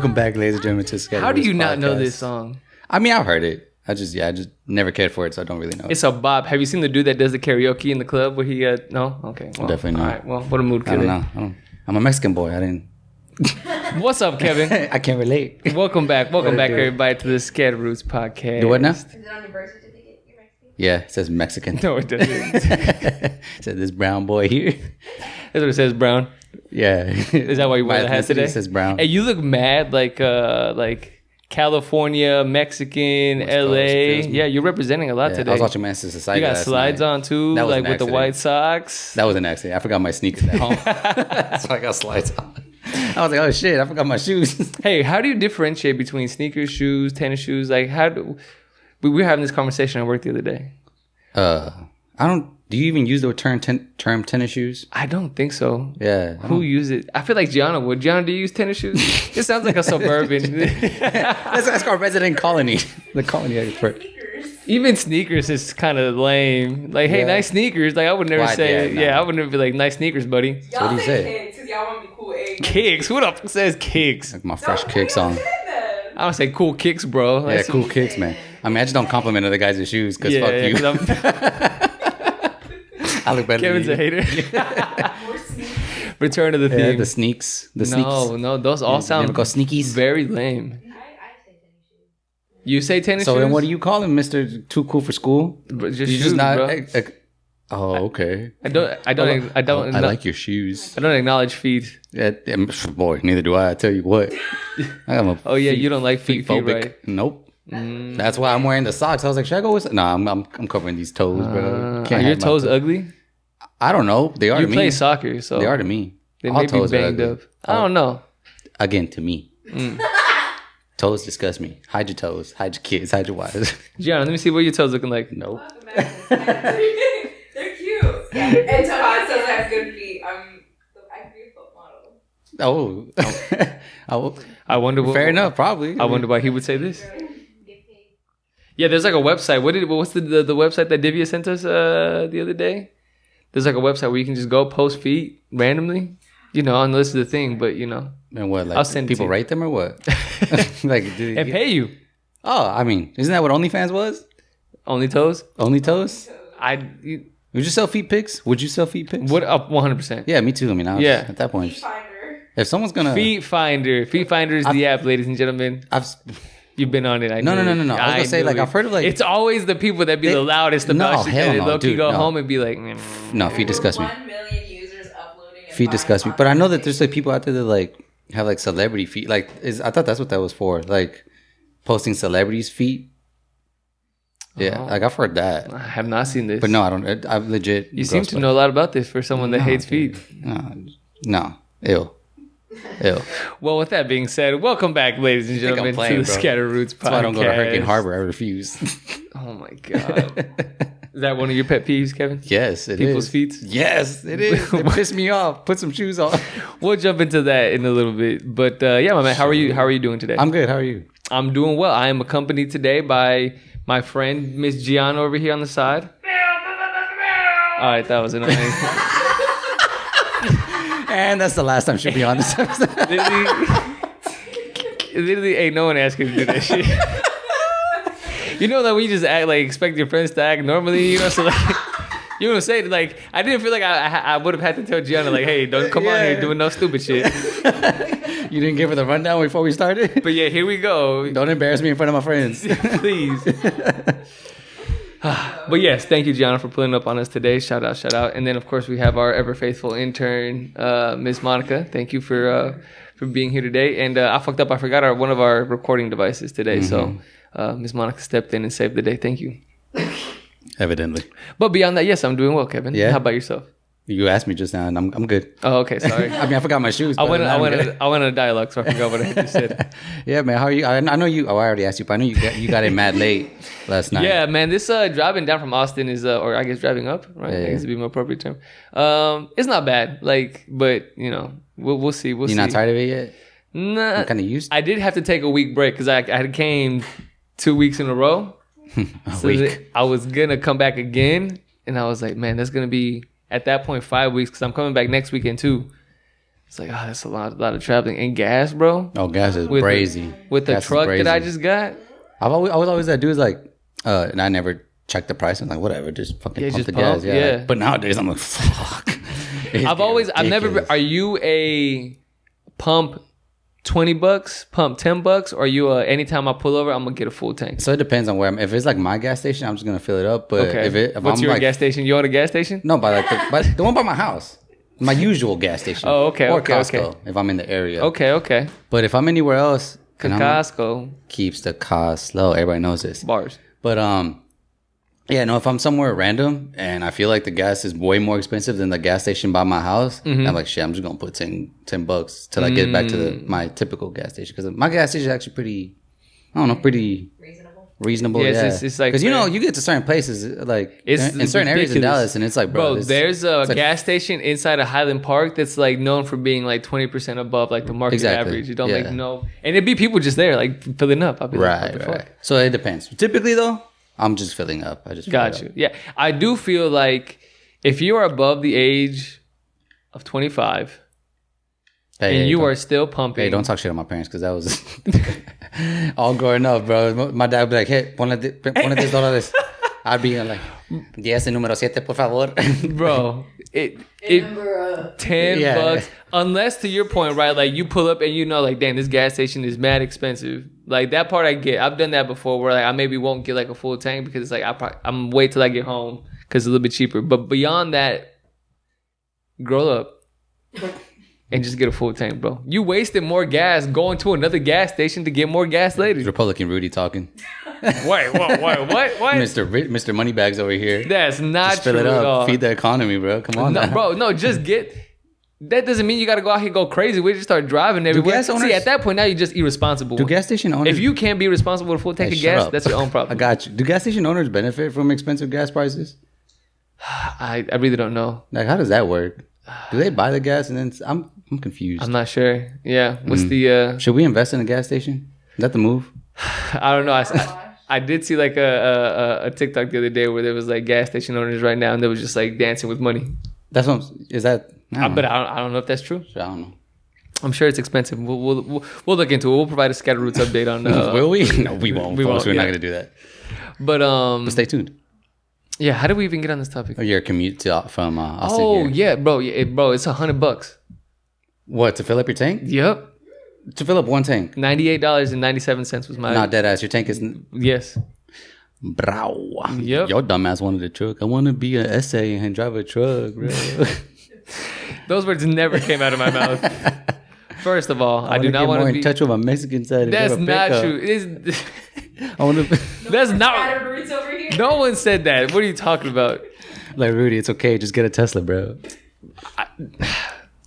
Welcome back, ladies and gentlemen, to Scattered How do Roots you not know podcast. this song? I mean, I've heard it. I just never cared for it, so I don't really know. It's a bop. Have you seen the dude that does the karaoke in the club where he no? Okay. Well, Definitely not. All right. Well, what a mood I killer. don't know. I'm a Mexican boy. I didn't. What's up, Kevin? I can't relate. Welcome back, What it do? everybody, to the Scattered Roots podcast. Do what now? Is it on your birth certificate? You're Mexican? Yeah, it says Mexican. No, it doesn't. It said this brown boy here. That's what it says, Brown. Yeah. Is that why you wear the hat today? It says brown. Hey, you look mad like California, Mexican, West Coast, LA. feels me. Yeah, you're representing a lot Yeah, today. I was watching Manchester Society. You got last slides night. on too, That was like an with the accident. White Sox. That was an accident. I forgot my sneakers at home. So I got slides on. I was like, oh shit, I forgot my shoes. Hey, how do you differentiate between sneakers, shoes, tennis shoes? Like, we were having this conversation at work the other day. I don't. Do you even use the term tennis shoes? I don't think so. Yeah. Who uses it? I feel like Gianna would. Gianna, do you use tennis shoes? It sounds like a suburban. That's called resident colony. The colony expert. Even sneakers is kind of lame. Like, hey, Yeah. nice sneakers. Like, I would never Why? say, Yeah, yeah, nah. I would never be like, nice sneakers, buddy. So what do you say? Kicks, because y'all want to be cool. Kicks. Who the fuck says kicks? Like my fresh kicks on. I don't say cool kicks, bro. Yeah, Like, cool kicks, man. I mean, I just don't compliment other guys' shoes because fuck you. 'cause I look better Kevin's a than you. hater. Return to the Yeah, theme. the sneaks. The sneaks. No, those all You sound never go sneakies? very lame. I say tennis shoes. You say tennis So shoes? then what do you call him, Mr. Too Cool for School? But just You shoes, just not... bro. oh, okay. I don't I like your shoes. I don't acknowledge feet. Yeah, boy, neither do I. I tell you what. I'm a Oh yeah, you don't like feet, phobic. right? Nope. That's why I'm wearing the socks. I was like, should I go with... Nah, I'm covering these toes, bro. Are Can't your have my toes ugly? I don't know. They are You to me. play soccer, so They are to me. they All may be toes are banged ugly. up. I don't know. Again, to me. Toes disgust me. Hide your toes. Hide your kids. Hide your wives. Gianna, let me see what your toes looking like. Nope. They're cute. And Todd says I have good feet. I could be a foot model. Oh. I wonder what. Fair enough, probably. I wonder why he would say this. Yeah, there's like a website. What's the website that Divya sent us the other day? There's like a website where you can just go post feet randomly. You know, and this is the thing, but you know, And what, like, I'll send it people to you. rate them or what? Like, do and pay you. Oh, I mean, isn't that what OnlyFans was? Only toes. Only toes? You, Would you sell feet pics? Would you sell feet pics? what up? 100%. Yeah, me too. I mean, Yeah. at that point, Feet finder. if someone's gonna... Feet Finder. Feet Finder is the app, ladies and gentlemen. I've, You've been on it. I No, knew no, it. no, no. I was gonna say, knew like, it. I've heard of, like- It's always the people that be the loudest No, about shit. hell That no, low-key dude, go no. home and be like, no, feet disgust me. 1 million users uploading. and Feet buying disgust me. But I know that content. there's like people out there that like have like celebrity feet. Like, I thought that's what that was for. Like, posting celebrities' feet. Yeah, Oh. like I've heard that. I have not seen this. But no, I don't. I've legit. You seem to know a lot about this for someone that hates feet. No. Ew. Well, with that being said, welcome back, ladies and think I'm gentlemen, playing, to the bro. Scattered Roots podcast. That's why I don't go to Hurricane Harbor. I refuse. Oh my god, is that one of your pet peeves, Kevin? Yes, it is. People's feet? Yes, it is. It pissed me off. Put some shoes on. We'll jump into that in a little bit, but yeah, my man, how are you? How are you doing today? I'm good. How are you? I'm doing well. I am accompanied today by my friend Miss Gianna over here on the side. All right, that was annoying. And that's the last time she'll be on this episode. Literally ain't no one asking to do that shit. You know that we just act like expect your friends to act normally, you know? So like, you know what I'm saying? Like, I didn't feel like I would have had to tell Gianna like, hey, don't come on here doing no stupid shit. You didn't give her the rundown before we started? But yeah, here we go. Don't embarrass me in front of my friends. Please. But yes, thank you, Gianna, for pulling up on us today. Shout out. And then, of course, we have our ever faithful intern, Miss Monica. Thank you for being here today. And I fucked up. I forgot one of our recording devices today. So Miss Monica stepped in and saved the day. Thank you. Evidently. But beyond that, yes, I'm doing well, Kevin. Yeah? How about yourself? You asked me just now, and I'm good. Oh, okay. Sorry. I mean, I forgot my shoes. I but went I'm good. on a dialogue, so I forgot what I just said. Yeah, man. How are you? I know you. Oh, I already asked you, but I know you got in mad late last night. Yeah, man. This driving down from Austin is, or I guess driving up, right? Yeah, I guess yeah. to be more appropriate term. It's not bad, like, but you know, we'll see. We'll see. You're not tired of it yet? Nah, I'm kind of used. I did have to take a week break because I had came 2 weeks in a row. A week. I was gonna come back again, and I was like, man, that's gonna be at that point 5 weeks because I'm coming back next weekend too. It's like, that's a lot of traveling. And gas, bro. Oh, gas is crazy. With the truck that I just got. I was always that dude like, and I never checked the price. I'm like, whatever, just fucking pump the gas. Yeah. Like, but nowadays I'm like, fuck. Are you a pump $20, pump $10, or are you anytime I pull over, I'm gonna get a full tank? So it depends on where I'm. If it's like my gas station, I'm just gonna fill it up. But if what's I'm your like, gas station? You own a gas station? No, by the one by my house. My usual gas station. Oh, okay. Or Costco, if I'm in the area. Okay. But if I'm anywhere else, Costco keeps the cost low. Everybody knows this. Bars. But yeah, no. If I'm somewhere random and I feel like the gas is way more expensive than the gas station by my house, I'm like, shit. I'm just gonna put $10 till I get back to my typical gas station, because my gas station is actually pretty reasonable. Yeah, it's like, because you get to certain places like in certain areas in Dallas, and it's like, bro, there's a gas station inside of Highland Park that's like known for being like 20% above like the market average. You don't and it'd be people just there like filling up. I'd be right. So it depends. Typically though, I'm just filling up. I just got you. Yeah, I do feel like if you are above the age of 25. And you are still pumping. Hey, don't talk shit on my parents, because that was all growing up, bro. My dad would be like, hey, ponle $10. I'd be like, 10 número 7, por favor. Bro, it $10. Unless, to your point, right, like you pull up and you know, like, damn, this gas station is mad expensive. Like, that part I get. I've done that before, where like I maybe won't get like a full tank because it's like I'm wait till I get home because it's a little bit cheaper. But beyond that, grow up. And just get a full tank, bro. You wasted more gas going to another gas station to get more gas later. Republican Rudy talking. Wait, what? Mr. Moneybags over here. That's not just fill true it up. at all. Feed the economy, bro. Come on, no, bro. No, just get. That doesn't mean you got to go out here and go crazy. We just start driving everywhere. See, at that point now you're just irresponsible. Do gas station owners? If you can't be responsible with a full tank of gas, that's your own problem. I got you. Do gas station owners benefit from expensive gas prices? I really don't know. Like, how does that work? Do they buy the gas and then I'm confused. I'm not sure. Yeah. What's the should we invest in a gas station? Is that the move? I don't know. I did see like a TikTok the other day where there was like gas station owners right now and they was just like dancing with money. That's what is that? But I don't know if that's true. I don't know. I'm sure it's expensive. We'll look into it. We'll provide a Scatter Roots update on. Will we? No, we won't. We're not going to do that. But stay tuned. Yeah. How did we even get on this topic? Your commute from Austin. Oh here. Yeah, bro. It's $100. What, to fill up your tank? Yep. To fill up one tank. $98.97 was my. Not dead ass. Your tank is. Yes. Bro. Yep. Your dumbass wanted a truck. I want to be an essay and drive a truck, bro. Those words never came out of my mouth. First of all, I do not want to be in touch with my Mexican side. That's not true. I want to. That's not. No one said that. What are you talking about? Like, Rudy, it's okay. Just get a Tesla, bro.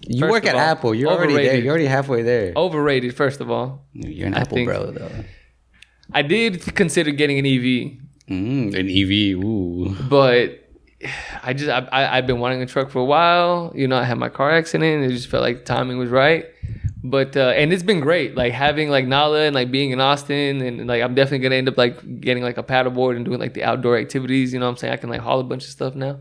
You work at Apple. You're already there. You're already halfway there. Overrated, first of all. You're an Apple bro, though. I did consider getting an EV. An EV, ooh. But I've been wanting a truck for a while. You know, I had my car accident. It just felt like the timing was right. But and it's been great, like having like Nala and like being in Austin, and like I'm definitely gonna end up like getting like a paddleboard and doing like the outdoor activities. You know what I'm saying? I can like haul a bunch of stuff now.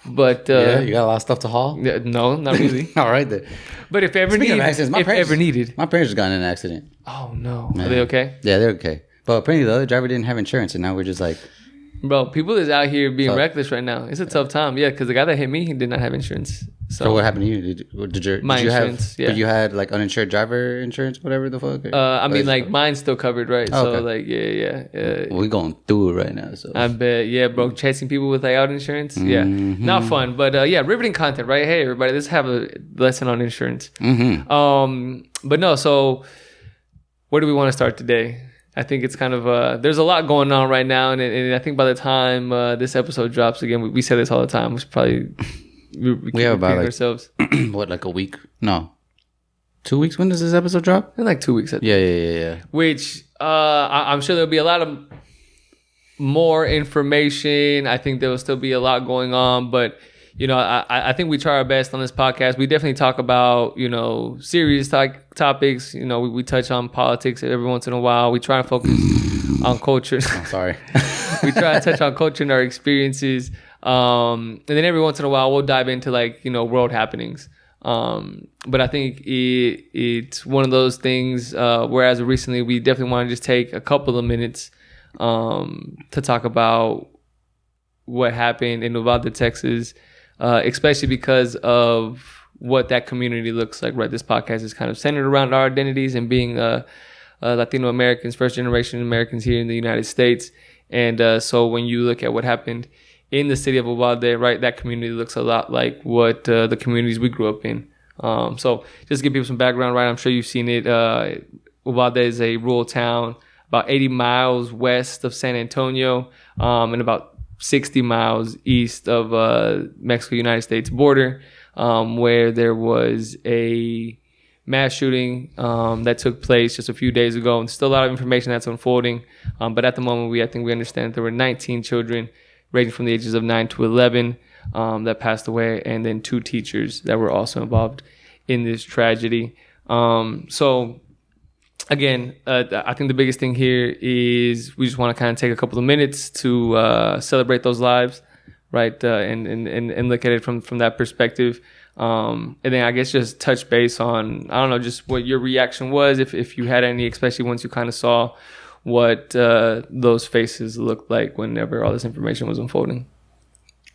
But yeah, you got a lot of stuff to haul. No, not really. All right then. But if ever needed, my parents just got in an accident. Oh no, man. Are they okay? Yeah, they're okay. But apparently the other driver didn't have insurance, and now we're just like, bro, people is out here being reckless right now. It's a tough time. Yeah, because the guy that hit me, he did not have insurance. So what happened to you? Did you insurance, have? Yeah. But you had like uninsured driver insurance, whatever the fuck. I mean, like mine's still covered, right? Oh, so like, yeah. We're going through it right now. So I bet, yeah, bro. Chasing people with like out insurance, yeah, not fun. But yeah, riveting content, right? Hey, everybody, let's have a lesson on insurance. But no, so where do we want to start today? I think it's kind of there's a lot going on right now, and I think by the time this episode drops, again, we say this all the time. We should probably we have about like, ourselves. What, like a week? No, 2 weeks. When does this episode drop? In like 2 weeks. Yeah. Which I'm sure there'll be a lot of more information. I think there will still be a lot going on, but you know, I think we try our best on this podcast. We definitely talk about, you know, serious topics. You know, we touch on politics every once in a while. We try to focus on culture. Oh, sorry. We try to touch on culture and our experiences. And then every once in a while, we'll dive into like, you know, world happenings. But I think it's one of those things, whereas recently we definitely want to just take a couple of minutes to talk about what happened in Uvalde, Texas, especially because of what that community looks like, right? This podcast is kind of centered around our identities and being Latino Americans, first generation Americans here in the United States. And so when you look at what happened in the city of Uvalde, right, that community looks a lot like what the communities we grew up in. So just to give people some background, right, I'm sure you've seen it. Uvalde is a rural town about 80 miles west of San Antonio, and about 60 miles east of Mexico-United States border, where there was a mass shooting that took place just a few days ago, and still a lot of information that's unfolding. But at the moment, I think we understand that there were 19 children ranging from the ages of 9 to 11 that passed away, and then 2 teachers that were also involved in this tragedy. So again, I think the biggest thing here is we just want to kind of take a couple of minutes to celebrate those lives, right? And look at it from that perspective. And then I guess just touch base on, I don't know, just what your reaction was, if you had any, especially once you kind of saw what those faces looked like whenever all this information was unfolding.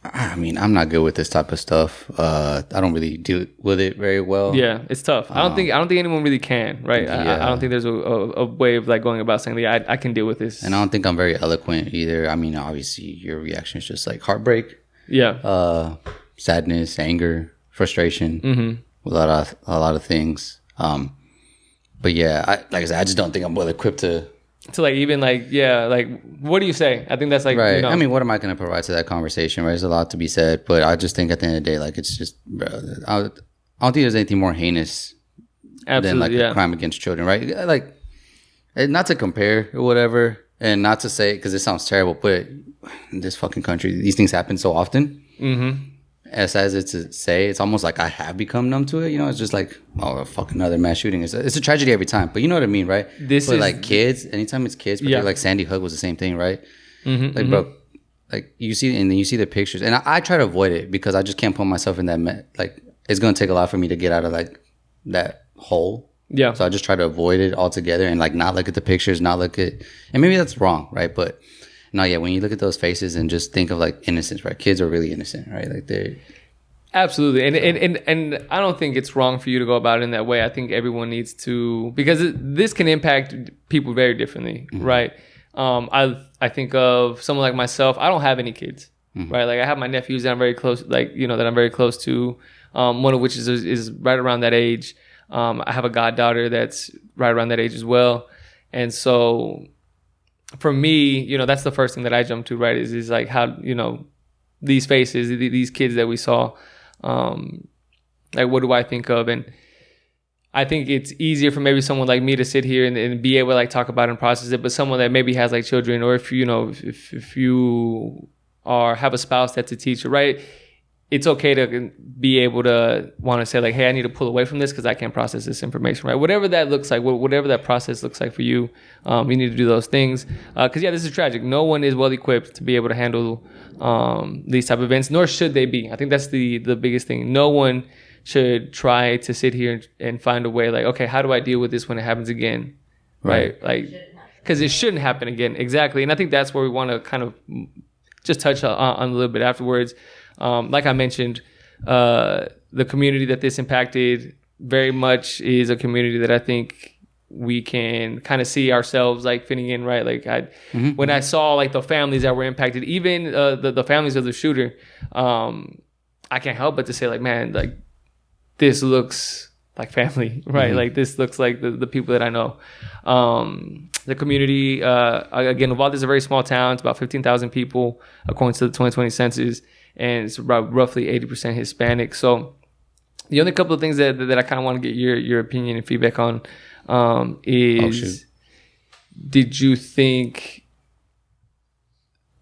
I mean, I'm not good with this type of stuff. I don't really deal with it very well. Yeah, it's tough. I don't think anyone really can, right? Yeah. I don't think there's a way of like going about saying, yeah, I can deal with this. And I don't think I'm very eloquent either. I mean, obviously your reaction is just like heartbreak. Yeah. Sadness, anger, frustration, a lot of things. But yeah, like I said, I just don't think I'm well equipped to like even like, yeah, like what do you say? I think that's like, right. You know. I mean, what am I going to provide to that conversation? Right, there's a lot to be said, but I just think at the end of the day, like it's just, bro, I don't think there's anything more heinous than like a crime against children, right? Like, not to compare or whatever, and not to say because it sounds terrible, but in this fucking country, these things happen so often. As sad as it's to say, it's almost like I have become numb to it. You know, it's just like, oh, fuck, another mass shooting. It's a tragedy every time. But you know what I mean, right? Like kids, anytime it's kids, but like Sandy Hook was the same thing, right? Bro, like you see, and then you see the pictures. And I try to avoid it because I just can't put myself in that, like, it's going to take a lot for me to get out of like that hole. Yeah. So I just try to avoid it altogether and like not look at the pictures, not look at, and maybe that's wrong, right? But no, yeah, when you look at those faces and just think of like innocence, right? Kids are really innocent, right? Like they're absolutely, and I don't think it's wrong for you to go about it in that way. I think everyone needs to, because this can impact people very differently, right? I think of someone like myself. I don't have any kids, right? Like I have my nephews that I'm very close, like that I'm very close to. One of which is right around that age. I have a goddaughter that's right around that age as well, and so. For me, that's the first thing that I jump to, right? Is like how, these faces, these kids that we saw, like what do I think of? And I think it's easier for maybe someone like me to sit here and be able to like talk about and process it, but someone that maybe has like children, or if you have a spouse that's a teacher, right? It's okay to be able to want to say like, hey, I need to pull away from this because I can't process this information, right? Whatever that looks like, whatever that process looks like for you, you need to do those things. Because, this is tragic. No one is well equipped to be able to handle these type of events, nor should they be. I think that's the biggest thing. No one should try to sit here and find a way like, okay, how do I deal with this when it happens again, right? Like, because it shouldn't happen again. Exactly. And I think that's where we want to kind of just touch on a little bit afterwards. Like I mentioned, the community that this impacted very much is a community that I think we can kind of see ourselves like fitting in, right? Like when I saw like the families that were impacted, even the families of the shooter, I can't help but to say like, man, like this looks like family, right? Like this looks like the people that I know. The community, again, Uvalde is a very small town. It's about 15,000 people according to the 2020 census. And it's about roughly 80% Hispanic. So the only couple of things that I kind of want to get your opinion and feedback on is, did you think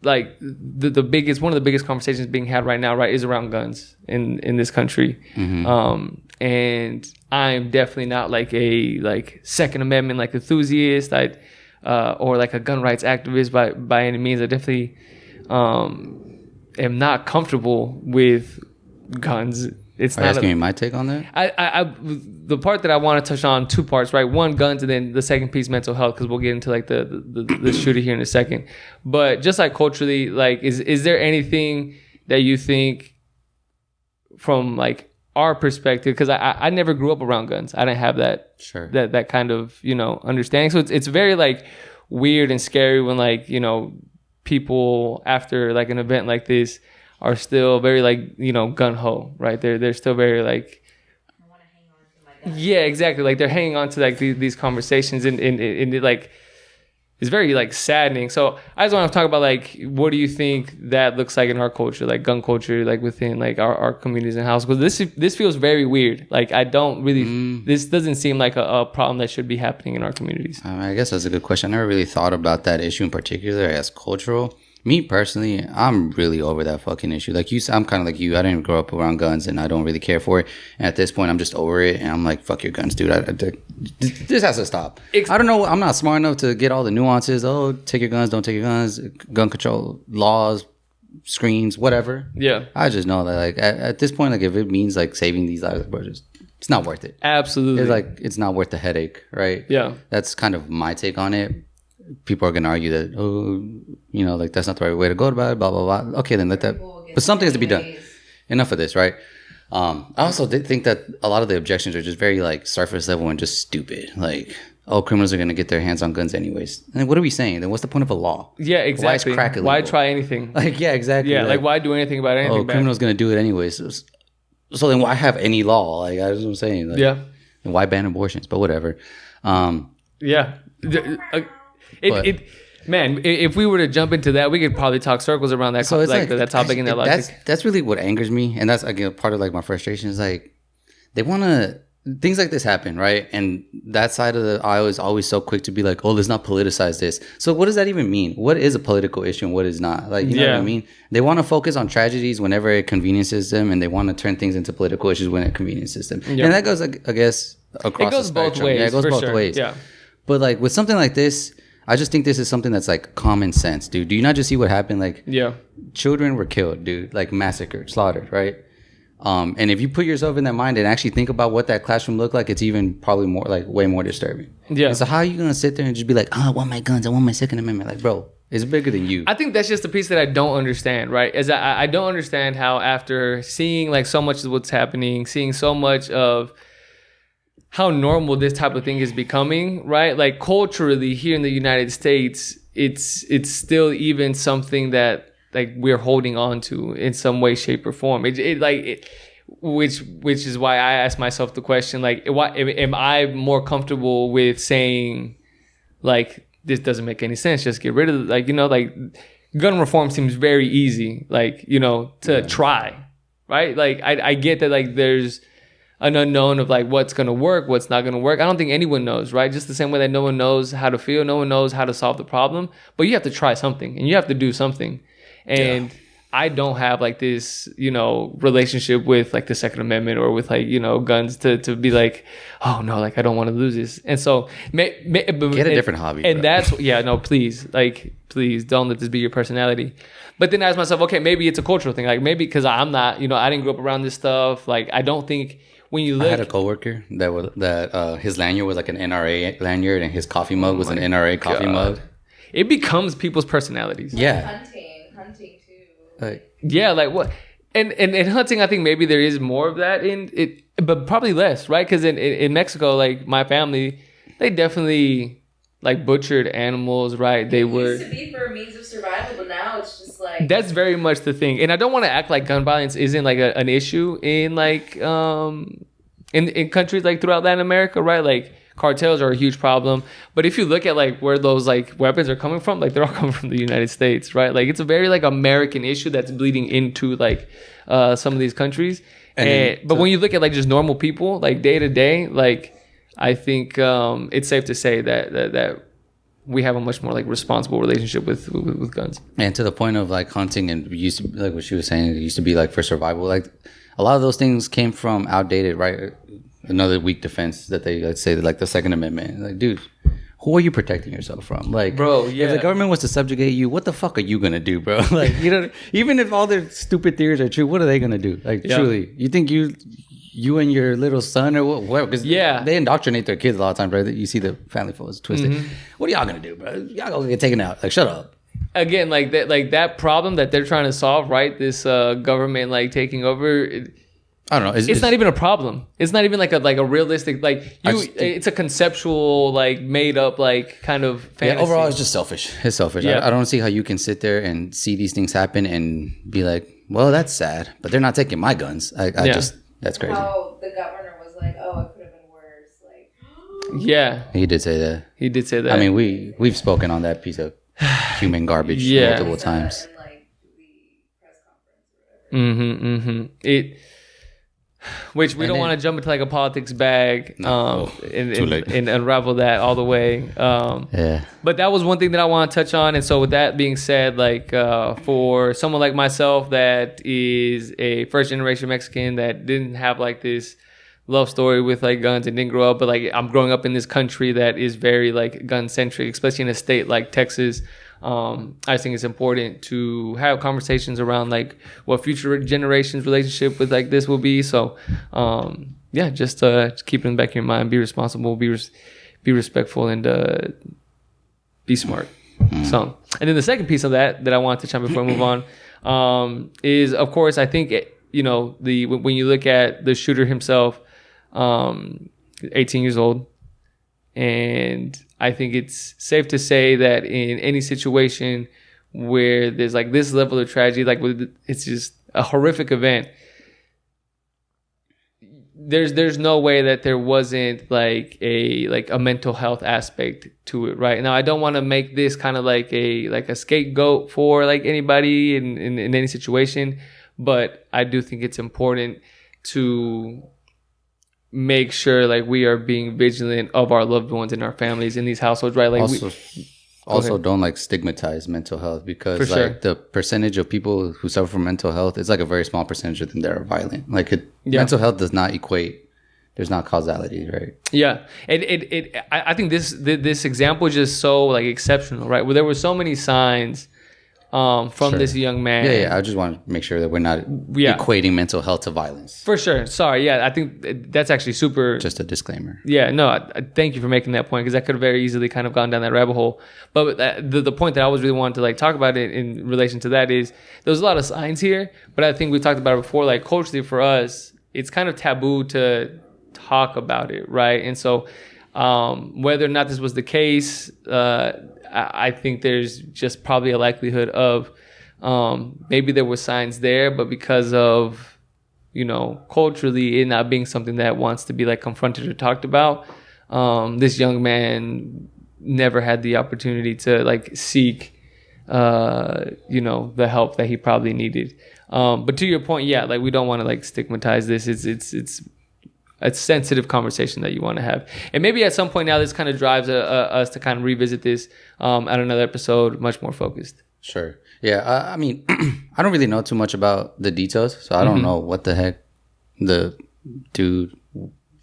like one of the biggest conversations being had right now, right, is around guns in this country. And I'm definitely not like a Second Amendment like enthusiast, or like a gun rights activist by any means. I definitely am not comfortable with guns it's Are you asking me my take on that? The part that I want to touch on, 2 parts, right? One, guns, and then the second piece, mental health, because we'll get into like the shooter here in a second. But just like culturally, like is there anything that you think from like our perspective? Because I never grew up around guns. I didn't have that that kind of understanding. So it's very like weird and scary when like people after like an event like this are still very like gun ho, right? They're still very like, I want to hang on to my gun. Yeah, exactly. Like they're hanging on to like these conversations, and it like it's very like saddening. So I just want to talk about like, what do you think that looks like in our culture, like gun culture, like within like our communities and houses? Because this feels very weird. Like I don't really, this doesn't seem like a problem that should be happening in our communities. I guess that's a good question. I never really thought about that issue in particular as cultural. Me personally, I'm really over that fucking issue. Like you, I'm kind of like you. I didn't grow up around guns, and I don't really care for it. And at this point, I'm just over it, and I'm like, "Fuck your guns, dude." This has to stop. I don't know. I'm not smart enough to get all the nuances. Oh, take your guns, don't take your guns. Gun control laws, screens, whatever. Yeah. I just know that, like, at this point, like, if it means like saving these lives, bro, it's not worth it. Absolutely. It's like it's not worth the headache, right? Yeah. That's kind of my take on it. People are going to argue that, like that's not the right way to go about it, blah, blah, blah. Okay, then let that. But something has to be done. Enough of this, right? I also did think that a lot of the objections are just very like surface level and just stupid. Like, criminals are going to get their hands on guns anyways. And what are we saying? Then what's the point of a law? Yeah, exactly. Why is crack illegal? Why try anything? Like, yeah, exactly. Yeah, like why do anything about anything? Criminals going to do it anyways. So then why have any law? Like, that's what I'm saying. Like, yeah. And why ban abortions? But whatever. Yeah. Man, if we were to jump into that, we could probably talk circles around that. So it's like that topic and that logic. That's really what angers me, and that's again part of like my frustration is like they want to things like this happen, right? And that side of the aisle is always so quick to be like, "Oh, let's not politicize this." So what does that even mean? What is a political issue and what is not? Like, you know what I mean? They want to focus on tragedies whenever it conveniences them, and they want to turn things into political issues when it conveniences them. Yep. And that goes, I guess, across the spectrum. Both ways. Yeah, it goes both ways. Yeah. But like with something like this, I just think this is something that's like common sense, dude. Do you not just see what happened? Like, children were killed, dude, like massacred, slaughtered, right? And if you put yourself in that mind and actually think about what that classroom looked like, it's even probably more like way more disturbing. Yeah. And so how are you gonna sit there and just be like, I want my guns, I want my Second Amendment? Like, bro, it's bigger than you. I think that's just the piece that I don't understand, right? Is I don't understand how after seeing like so much of what's happening, seeing so much of how normal this type of thing is becoming, right? Like culturally here in the United States, it's still even something that like we're holding on to in some way, shape, or form. Which is why I ask myself the question, like, am I more comfortable with saying, like, this doesn't make any sense, just get rid of it? Like, like gun reform seems very easy, like, to try, right? Like, I get that, like, there's an unknown of like what's going to work, what's not going to work. I don't think anyone knows, right? Just the same way that no one knows how to feel, no one knows how to solve the problem, but you have to try something and you have to do something. And I don't have like this, relationship with like the Second Amendment or with like, guns to be like, oh no, like I don't want to lose this. And so get a different hobby. And that's, please don't let this be your personality. But then I ask myself, okay, maybe it's a cultural thing. Like maybe because I'm not, I didn't grow up around this stuff. Like I don't think when you look. I had a coworker that his lanyard was like an NRA lanyard and his coffee mug was an NRA coffee mug. It becomes people's personalities. Yeah. Hunting too. Like what? And in hunting, I think maybe there is more of that in it, but probably less, right? Because in Mexico, like my family, they definitely like butchered animals, right? They were. It used to be for a means of survival, but now it's just like. That's very much the thing, and I don't want to act like gun violence isn't like an issue in like in countries like throughout Latin America, right? Like cartels are a huge problem, but if you look at like where those like weapons are coming from, like they're all coming from the United States, right? Like it's a very like American issue that's bleeding into like some of these countries. But when you look at like just normal people, like day to day, like I think it's safe to say that we have a much more like responsible relationship with guns. And to the point of like hunting, and used to like what she was saying, it used to be like for survival. Like a lot of those things came from outdated, right? Another weak defense that they, let's say, like the Second Amendment. Like, dude, who are you protecting yourself from? Like, bro, yeah. If the government was to subjugate you, what the fuck are you gonna do, bro? Like, you know, even if all their stupid theories are true, what are they gonna do? Like, truly, you think you and your little son or what? Because they indoctrinate their kids a lot of times, right? You see the family photos twisted. Mm-hmm. What are y'all gonna do, bro? Y'all gonna get taken out? Like, shut up. Again, like that problem that they're trying to solve, right? This government like taking over. I don't know. It's not even a problem. It's not even like a realistic it's a conceptual like made up like kind of fantasy. Yeah, overall, it's just selfish. It's selfish. I don't see how you can sit there and see these things happen and be like, well, that's sad, but they're not taking my guns. I just that's crazy. How the governor was like, oh, it could have been worse. Like, yeah, he did say that. I mean, we've spoken on that piece of human garbage multiple times. In, like, the press conference or whatever. Which we don't want to jump into like a politics bag and unravel that all the way. But that was one thing that I want to touch on. And so with that being said, like for someone like myself that is a first generation Mexican that didn't have like this love story with like guns and didn't grow up, but like I'm growing up in this country that is very like gun centric, especially in a state like Texas. I think it's important to have conversations around like what future generations' relationship with like this will be. So, just keep it in the back of your mind. Be responsible. Be respectful, and be smart. So, and then the second piece of that I want to touch on before I move on is, of course, I think when you look at the shooter himself, 18 years old. And I think it's safe to say that in any situation where there's like this level of tragedy, like it's just a horrific event, there's no way that there wasn't like a mental health aspect to it, right? Now, I don't want to make this kind of like a scapegoat for like anybody in any situation, but I do think it's important to make sure like we are being vigilant of our loved ones and our families in these households, right? Like also don't like stigmatize mental health, because like the percentage of people who suffer from mental health is like a very small percentage of them that are violent. Like mental health does not equate. There's not causality, right? Yeah, I think this example is just so like exceptional, right? Where there were so many signs from this young man. Yeah. I just want to make sure that we're not equating mental health to violence. For sure. Sorry. Yeah, I think that's actually super. Just a disclaimer. Yeah, no, I thank you for making that point, because that could have very easily kind of gone down that rabbit hole. But the point that I always really wanted to like talk about it in relation to that is there's a lot of signs here, but I think we talked about it before, like culturally for us, it's kind of taboo to talk about it, right? And so whether or not this was the case, I think there's just probably a likelihood of maybe there were signs there, but because of, culturally it not being something that wants to be like confronted or talked about, this young man never had the opportunity to like seek, the help that he probably needed. But to your point, like we don't want to like stigmatize this. It's a sensitive conversation that you want to have. And maybe at some point now this kind of drives us to kind of revisit this at another episode, much more focused. Sure. Yeah. I mean, I don't really know too much about the details, so I don't know what the heck the dude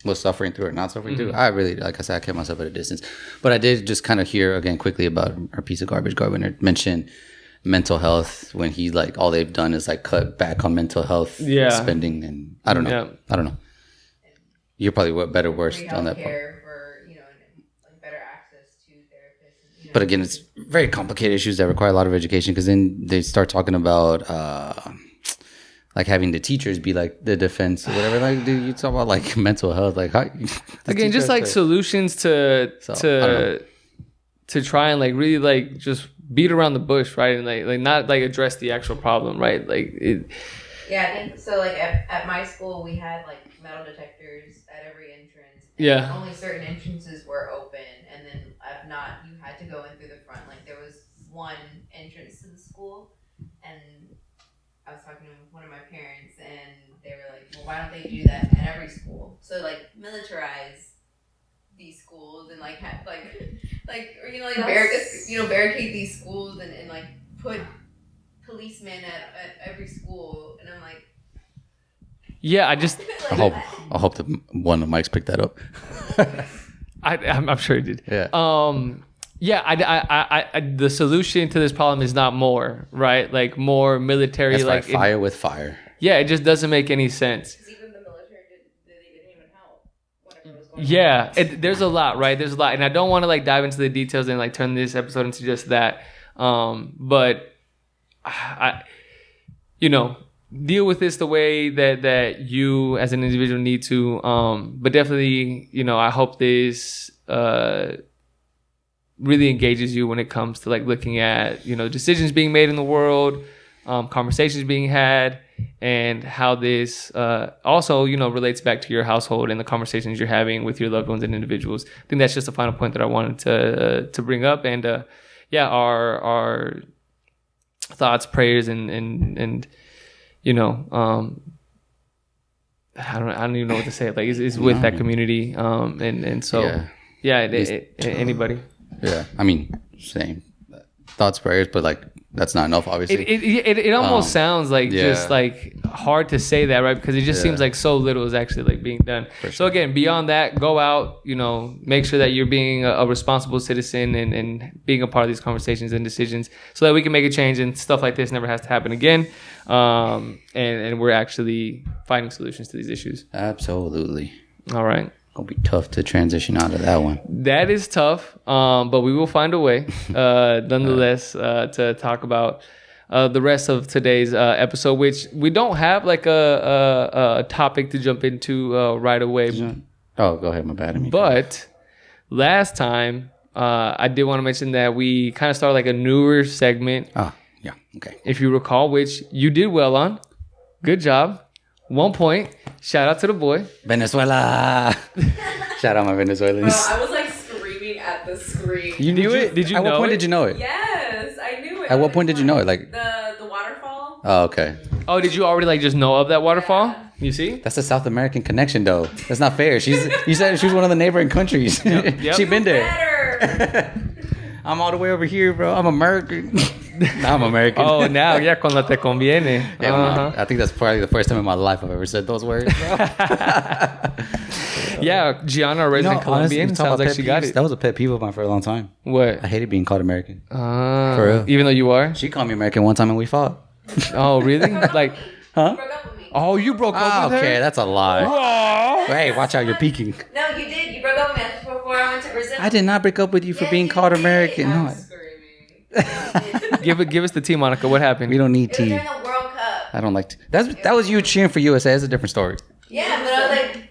was suffering through or not suffering through. I really, like I said, I kept myself at a distance. But I did just kind of hear, again, quickly about our piece of garbage governor mention mental health when he, like, all they've done is, like, cut back on mental health spending. And I don't know. Yeah. I don't know. You're probably better versed on that part. For, like better access to therapists. But again, it's very complicated issues that require a lot of education, because then they start talking about like having the teachers be like the defense or whatever. Like, dude, you talk about like mental health, like how again, just like solutions to try and like really like just beat around the bush, right? And like not like address the actual problem, right? Like it. Yeah, I think so. Like at my school, we had like metal detectors at every entrance. Yeah. Only certain entrances were open, and then if not, you had to go in through the front. Like there was one entrance to the school, and I was talking to one of my parents, and they were like, "Well, why don't they do that at every school? So like militarize these schools and like have barricade these schools and like put policemen at every school." And I'm like, yeah, I just I hope that one of the mics picked that up. I'm sure he did. Yeah. The solution to this problem is not more, right? Like more military. That's like right. Fire with fire. Yeah, it just doesn't make any sense. Because even the military didn't even help whenever it was going on. There's a lot, right? There's a lot, and I don't want to like dive into the details and like turn this episode into just that. But I deal with this the way that you as an individual need to. But definitely, I hope this really engages you when it comes to like looking at decisions being made in the world, conversations being had, and how this also relates back to your household and the conversations you're having with your loved ones and individuals. I think that's just the final point that I wanted to bring up. And our thoughts, prayers, and I don't even know what to say. Like it's with that community. And so anybody. Yeah, I mean, same thoughts, prayers, but like that's not enough. Obviously, it almost sounds like just like hard to say that, right? Because it just seems like so little is actually like being done. Sure. So again, beyond that, go out, make sure that you're being a responsible citizen and being a part of these conversations and decisions, so that we can make a change and stuff like this never has to happen again. And we're actually finding solutions to these issues. Absolutely. All right. Gonna be tough to transition out of that one. That is tough, but we will find a way, nonetheless, to talk about the rest of today's episode, which we don't have like a topic to jump into right away. Oh, go ahead, my bad. But last time, I did want to mention that we kind of started like a newer segment. Oh, yeah, okay. If you recall, which you did well on. Good job. 1 point. Shout out to the boy. Venezuela. Shout out my Venezuelans. Bro, I was like screaming at the screen. You knew it? Did you know it? At what point did you know it? Yes, I knew it. At what point did you know it? Like the waterfall. Oh, okay. Oh, did you already like just know of that waterfall? Yeah. You see? That's a South American connection, though. That's not fair. You said she was one of the neighboring countries. Yep. She been there. Better. I'm all the way over here, bro. I'm American. I'm American. Oh, now, yeah, cuando te conviene. Yeah, man. I think that's probably the first time in my life I've ever said those words, bro. Yeah, Gianna, a resident Colombian. Honestly, Sounds like she got it. That was a pet peeve of mine for a long time. What? I hated being called American. For real. Even though you are? She called me American one time and we fought. Oh, really? Like, Huh? Broke up with me. oh, you broke up with her? Okay, that's a lie. Whoa. Hey, watch out, you're peeking. No, you did. You broke up with me before I went to Brazil. I did not break up with you for being called American. I'm No, screaming. Give us the tea, Monica. What happened? we don't need It was tea. during the World Cup. I don't like tea. That was you cheering for USA. That's a different story. Yeah, but I was like,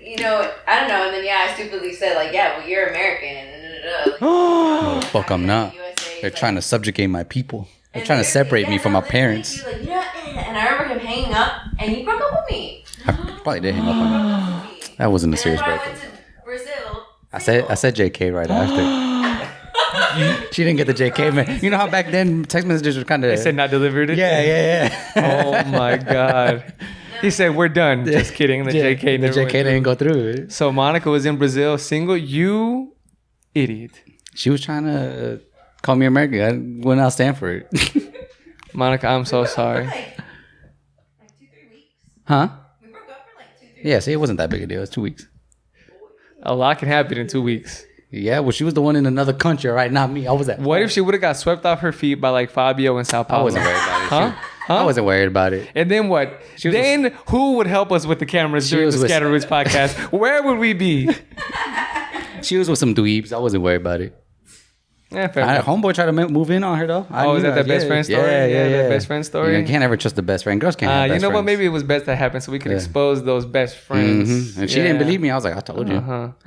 I don't know. And then I stupidly said like, yeah, well, you're American. Like, No, fuck, I'm not. USA, They're like- trying to subjugate my people. They're and trying to separate me from my literally, parents. he was like, and I remember him hanging up, and he broke up with me. I probably did hang up on you. That wasn't a And serious then when breakup. I went to Brazil. I said JK right after. She didn't get the JK, man. You know how back then text messages were kind of. They said not delivered it? Yeah. Oh, my God. He said, we're done. Just kidding. The JK The never JK went through. didn't go through. So Monica was in Brazil, single. You idiot. She was trying to call me American. I would not stand for it. Monica, I'm so sorry. Like 2-3 weeks. Huh? We broke up for like 2-3 weeks. Yeah, see, it wasn't that big a deal. It's 2 weeks. A lot can happen in 2 weeks. Yeah, well, she was the one in another country, right? Not me. I was at. What if she would have got swept off her feet by like Fabio in Sao Paulo? I wasn't worried about it. Huh? I wasn't worried about it. And then what? was Then who would help us with the cameras during was the with- Scatter Roots podcast? Where would we be? She was with some dweebs. I wasn't worried about it. Yeah, fair enough. Homeboy tried to move in on her though. Oh, is that the best friend story? Yeah. The best friend story? Yeah, you can't ever trust the best friend. Girls can't have You best know what? friends. Maybe it was best that happened so we could expose those best friends. Mhm. And she didn't believe me. I was like, I told you.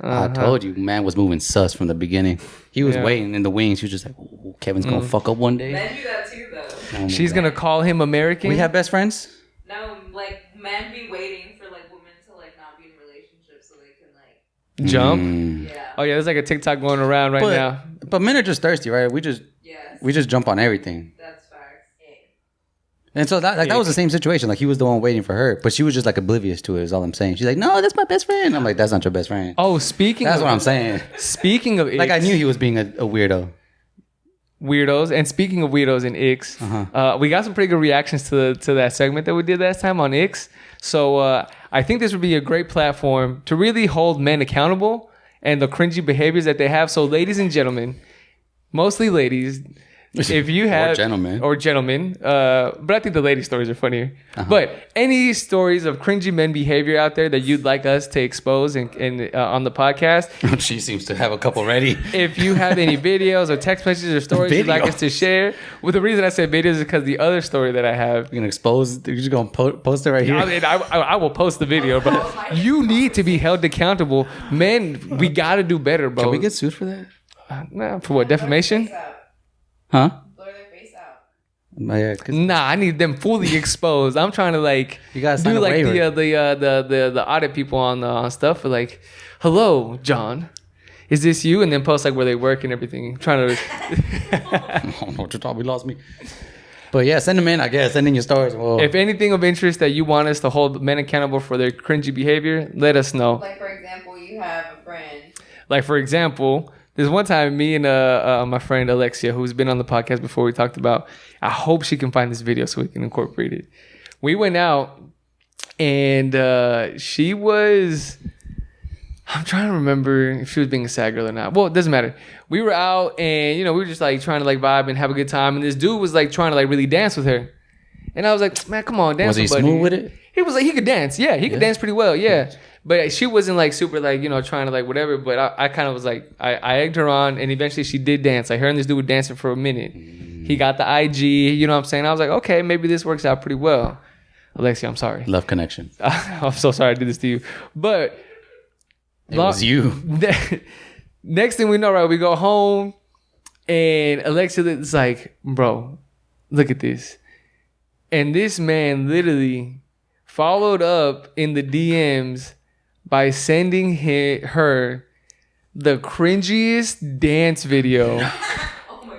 I told you. Man was moving sus from the beginning. He was waiting in the wings. He was just like, "Ooh, Kevin's going to fuck up one day." Men do that too, though. Oh my She's God. going to call him American? We have best friends? No, like men be waiting for like women to like not be in relationships so they can like. Jump? Yeah. Oh, yeah, there's like a TikTok going around right now. But men are just thirsty, right? Yes. We just jump on everything. That's facts. And so that was the same situation. Like he was the one waiting for her, but she was just like oblivious to it. Is all I'm saying. She's like, "No, that's my best friend." I'm like, "That's not your best friend." Oh, speaking That's of... what I'm saying. Speaking of Like I icks, knew he was being a weirdo. weirdos, and speaking of weirdos and icks, we got some pretty good reactions to that segment that we did last time on icks. So I think this would be a great platform to really hold men accountable and the cringy behaviors that they have. So, ladies and gentlemen, mostly ladies, if you have or gentlemen, but I think the lady stories are funnier. But any stories of cringy men behavior out there that you'd like us to expose and on the podcast, she seems to have a couple ready. If you have any videos or text messages or stories you'd like us to share, well, the reason I said videos is because the other story that I have, you're gonna expose. You're just gonna post it right here. I mean, I will post the video, but you need to be held accountable, men. We got to do better, bro. Can we get sued for that? Nah, for what, defamation? Huh? Blur their face out. Nah, I need them fully exposed. I'm trying to you guys do like the audit people on stuff for like, hello, John, is this you? And then post like where they work and everything. Trying to. I don't know what you're talking. We lost me. But yeah, send them in. I guess send in your stories. Whoa. If anything of interest that you want us to hold men accountable for their cringy behavior, let us know. Like for example, you have a friend. Like for example. There's one time me and my friend Alexia, who's been on the podcast before, we talked about, I hope she can find this video so we can incorporate it. We went out and she was, I'm trying to remember if she was being a sad girl or not. Well, it doesn't matter. We were out and, we were just like trying to like vibe and have a good time. And this dude was like trying to like really dance with her. And I was like, man, come on, dance with buddy. Was he smooth with it? He was like, he could dance. Yeah, he could dance pretty well. Yeah. But she wasn't like super like, trying to like whatever. But I kind of was like, I egged her on and eventually she did dance. Like her and this dude were dancing for a minute. He got the IG, you know what I'm saying? I was like, okay, maybe this works out pretty well. Alexia, I'm sorry. Love connection. I'm so sorry I did this to you. But it was you. Next thing we know, right, we go home and Alexia is like, bro, look at this. And this man literally followed up in the DMs by sending her the cringiest dance video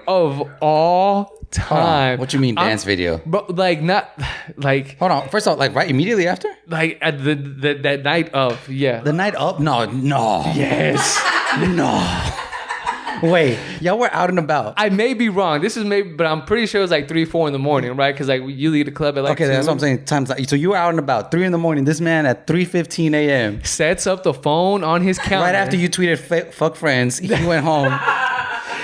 of all time. What you mean dance video? But like not like. Hold on. First of all, like right immediately after? Like at that night of, yeah. The night of? No. Yes. No. Wait, y'all were out and about. I may be wrong. This is maybe, but I'm pretty sure it was like 3-4 in the morning, right? Because like you leave the club at like 2. That's what I'm saying. Times so you were out and about 3 in the morning. This man at 3:15 a.m. sets up the phone on his counter. Right after you tweeted "fuck friends," he went home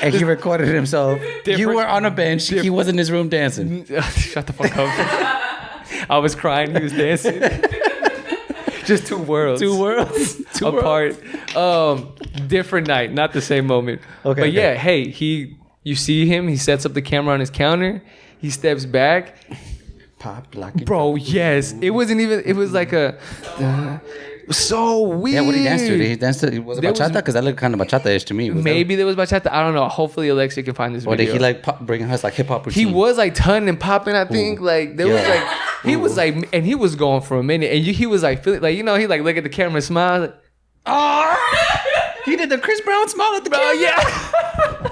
and he recorded it himself. You were on a bench. He was in his room dancing. Shut the fuck up. I was crying. He was dancing. Just two worlds apart. Different night, not the same moment. Okay. But yeah, hey, you see him, he sets up the camera on his counter, he steps back. Pop, lock it. Bro, yes. It wasn't even, it was like a so weird. Yeah, what did he dance to? Did he dance to, was it bachata? Because that looked kind of bachata-ish to me. Maybe there was bachata. I don't know. Hopefully Alexia can find this video. Or did he like bring us like hip-hop routine? He was like turning and popping, I think. Ooh. Like there was like, he was like, and he was going for a minute. And he was like, feeling like, he like look at the camera and smile. Like, oh, he did the Chris Brown smile at the camera. Yeah.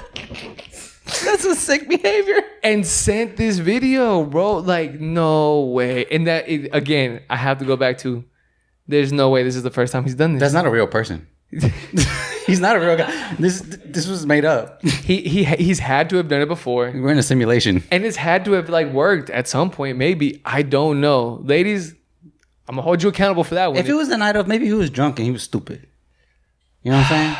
That's a sick behavior. And sent this video, bro. Like, no way. And that, again, I have to go back to, there's no way this is the first time he's done this. That's not a real person. He's not a real guy. This was made up. He's had to have done it before. We're in a simulation. And it's had to have like worked at some point, maybe. I don't know. Ladies, I'm gonna hold you accountable for that one. If it was the night of, maybe he was drunk and he was stupid. You know what I'm saying?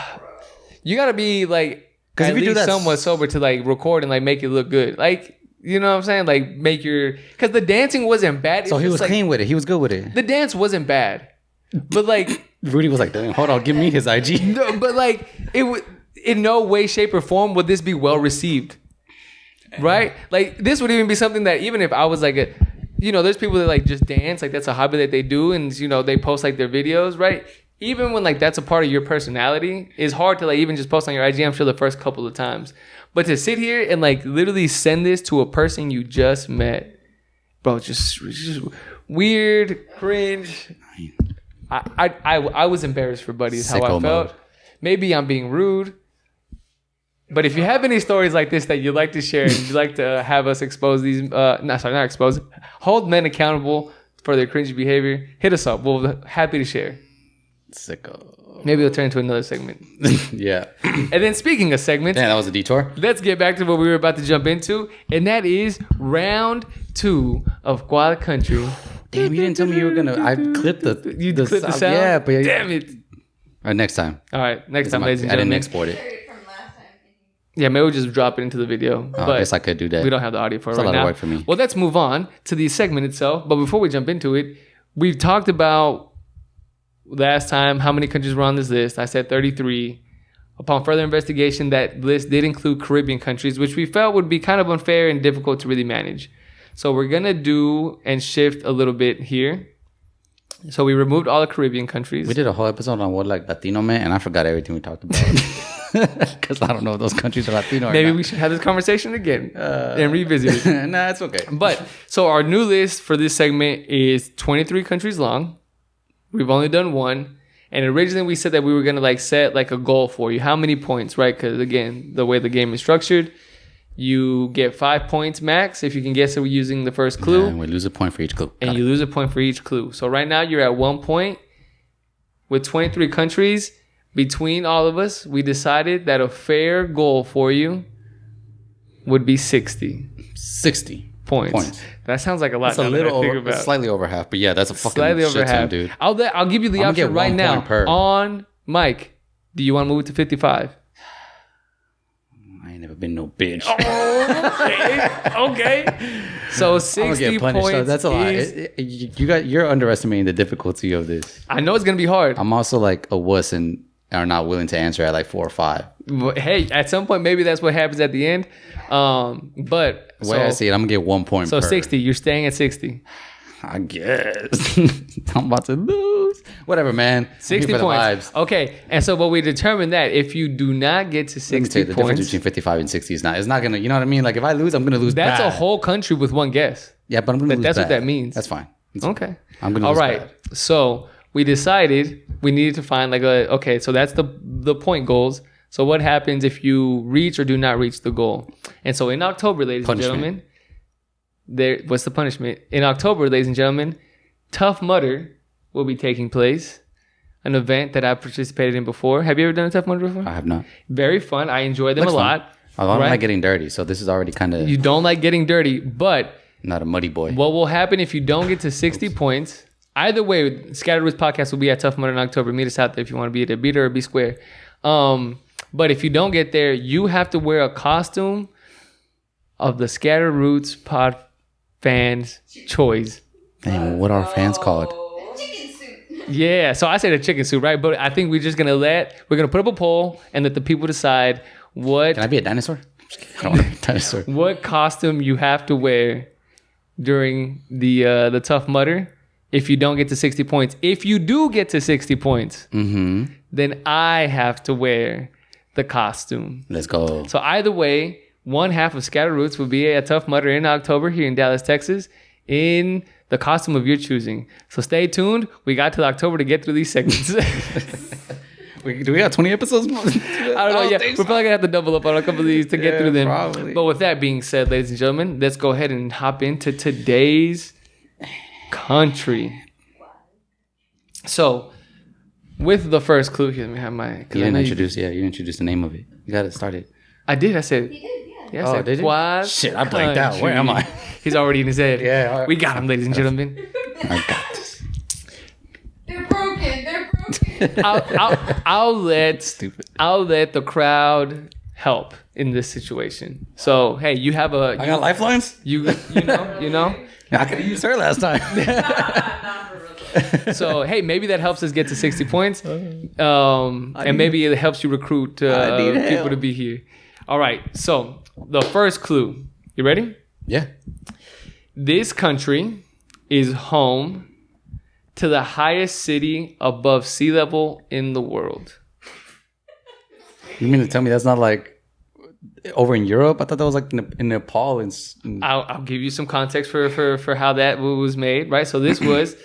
You gotta be like, because if you do that somewhat sober to like record and like make it look good. Like, you know what I'm saying? Like make your, because the dancing wasn't bad. So he was clean with it. He was good with it. The dance wasn't bad. But like Rudy was like, damn, hold on, give me his IG. No, but like it would, in no way, shape, or form would this be well received, right? Like this would even be something that even if I was like there's people that like just dance, like that's a hobby that they do, and they post like their videos, right? Even when like that's a part of your personality, it's hard to like even just post on your IG. I'm sure the first couple of times, but to sit here and like literally send this to a person you just met, bro, just weird, cringe. I was embarrassed for Buddy is how I felt. Mode. Maybe I'm being rude. But if you have any stories like this that you'd like to share and you'd like to have us expose these, not expose, hold men accountable for their cringy behavior, hit us up. We'll be happy to share. Sicko. Maybe we'll turn into another segment. Yeah. And then speaking of segments. Damn, that was a detour. Let's get back to what we were about to jump into. And that is round 2 of Cual Country. Damn, you didn't tell me you were gonna. I clipped the. You clipped the sound. Yeah, but damn it. All Next time. All right, next time, ladies and I didn't gentlemen. export it. From last time. Yeah, maybe we'll just drop it into the video. Oh, but I guess I could do that. we don't have the audio for it It's a right lot of now. work for me. Well, let's move on to the segment itself. But before we jump into it, we've talked about last time how many countries were on this list. I said 33. Upon further investigation, that list did include Caribbean countries, which we felt would be kind of unfair and difficult to really manage. So we're going to do and shift a little bit here. So we removed all the Caribbean countries. We did a whole episode on what like Latino meant, and I forgot everything we talked about. Because I don't know if those countries are Latino or Maybe not. we should have this conversation again and revisit it. Nah, it's okay. But so our new list for this segment is 23 countries long. We've only done one. And originally we said that we were going to like set like a goal for you. How many points, right? Because again, the way the game is structured, you get 5 points max if you can guess it using the first clue. And we lose a point for each clue. And you lose a point for each clue. So right now you're at 1 point. With 23 countries, between all of us, we decided that a fair goal for you would be 60 points. That sounds like a lot. That's a little over, about. slightly over half. But yeah, that's a fucking Slightly over shit ton, half. dude. I'll give you the I'm gonna option get right 1 now point per. on Mike. Do you want to move it to 55? I ain't never been no bitch. Okay. So 60 points. So that's a lot. You're underestimating the difficulty of this. I know it's gonna be hard. I'm also like a wuss and are not willing to answer at like 4 or 5. But hey, at some point maybe that's what happens at the end. But The way I see it, I'm gonna get 1 point. So per. 60. You're staying at 60. I guess. I'm about to lose. Whatever, man. 60 points. Okay. And so, but we determined that if you do not get to 60 Let me tell you, the difference points, between 55 and 60 is not. It's not gonna. You know what I mean? Like if I lose, I'm gonna lose. that's bad. a whole country with one guess. Yeah, but I'm gonna lose. That's bad. what that means. That's fine. Okay. I'm gonna. All lose right. bad. So we decided we needed to find like a. Okay. So that's the point goals. So what happens if you reach or do not reach the goal? And so in October, ladies and gentlemen, what's the punishment? In October, ladies and gentlemen, Tough Mudder will be taking place. An event that I've participated in before. Have you ever done a Tough Mudder before? I have not. Very fun. I enjoy them a lot. I don't like getting dirty, so this is already kind of. You don't like getting dirty, but Not a muddy boy. what will happen if you don't get to 60 points? Either way, Scattered Roots Podcast will be at Tough Mudder in October. Meet us out there if you want to be at a beater or be square. But if you don't get there, you have to wear a costume of the Scattered Roots Pod fans' choice. Damn, what are fans called? Chicken soup. Yeah, so I said a chicken soup, right? But I think we're just gonna put up a poll and let the people decide what Can I be a dinosaur? I don't want to be a dinosaur. what costume you have to wear during the Tough Mudder if you don't get to 60 points. If you do get to 60 points, then I have to wear the costume. Let's go. So either way, one half of Scattered Roots will be at Tough Mudder in October here in Dallas, Texas, in the costume of your choosing. So stay tuned. We got till October to get through these segments. Do we got 20 episodes? I don't know. Yeah, we're probably gonna have to double up on a couple of these to get through them. Probably. But with that being said, ladies and gentlemen, let's go ahead and hop into today's country. So, with the first clue, here, let me have my. You didn't introduce the name of it. You got to start it. I did. I said. He did, yeah. Yeah, I said did you? Cual Shit, I blanked out. Country. Where am I? He's already in his head. Yeah, all right. We got him, ladies and gentlemen. I got this. They're broken. They're broken. I'll let Stupid. the crowd help in this situation. So hey, you have I got lifelines? you know. I could have used her last time. So hey, maybe that helps us get to 60 points, and maybe it helps you recruit people help. to be here. All right. So the first clue. You ready? Yeah. This country is home to the highest city above sea level in the world. You mean to tell me that's not like over in Europe? I thought that was like in Nepal and I'll give you some context for how that was made, right? So this was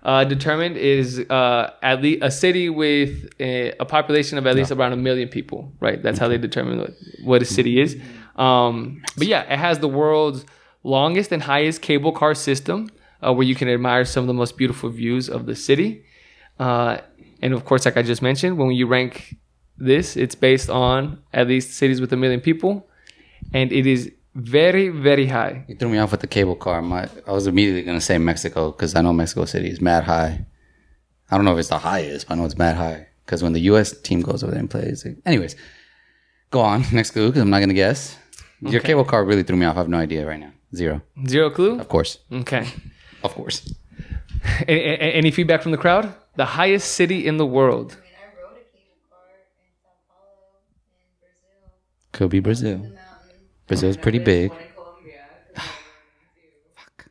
determined is at least a city with a population of at least around 1 million people, right? That's how they determine what a city is. But yeah, it has the world's longest and highest cable car system, where you can admire some of the most beautiful views of the city. And of course, like I just mentioned, when you rank this, it's based on at least cities with 1 million people, and it is very, very high. You threw me off with the cable car. I was immediately going to say Mexico because I know Mexico City is mad high. I don't know if it's the highest, but I know it's mad high. Because when the U.S. team goes over there and plays. Anyways, go on. Next clue, because I'm not going to guess. Your cable car really threw me off. I have no idea right now. Zero clue? Of course. Okay. Of course. Any feedback from the crowd? The highest city in the world. I mean, I rode a cable car in Sao Paulo in Brazil. Could be Brazil. The mountain. Brazil's pretty big. Fuck.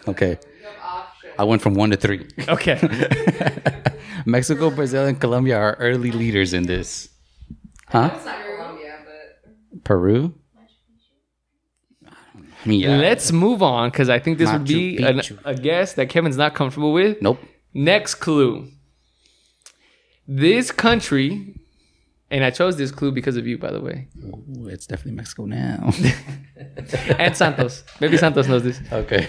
Okay. I went from 1 to 3. Okay. Mexico, Brazil, and Colombia are early leaders in this. Huh? It's not Colombia, but Peru? I mean, yeah. Let's move on because I think this would be Machu Picchu. a guess that Kevin's not comfortable with. Nope. Next clue. This country, and I chose this clue because of you, by the way. Ooh, it's definitely Mexico now. And Santos. Maybe Santos knows this. Okay.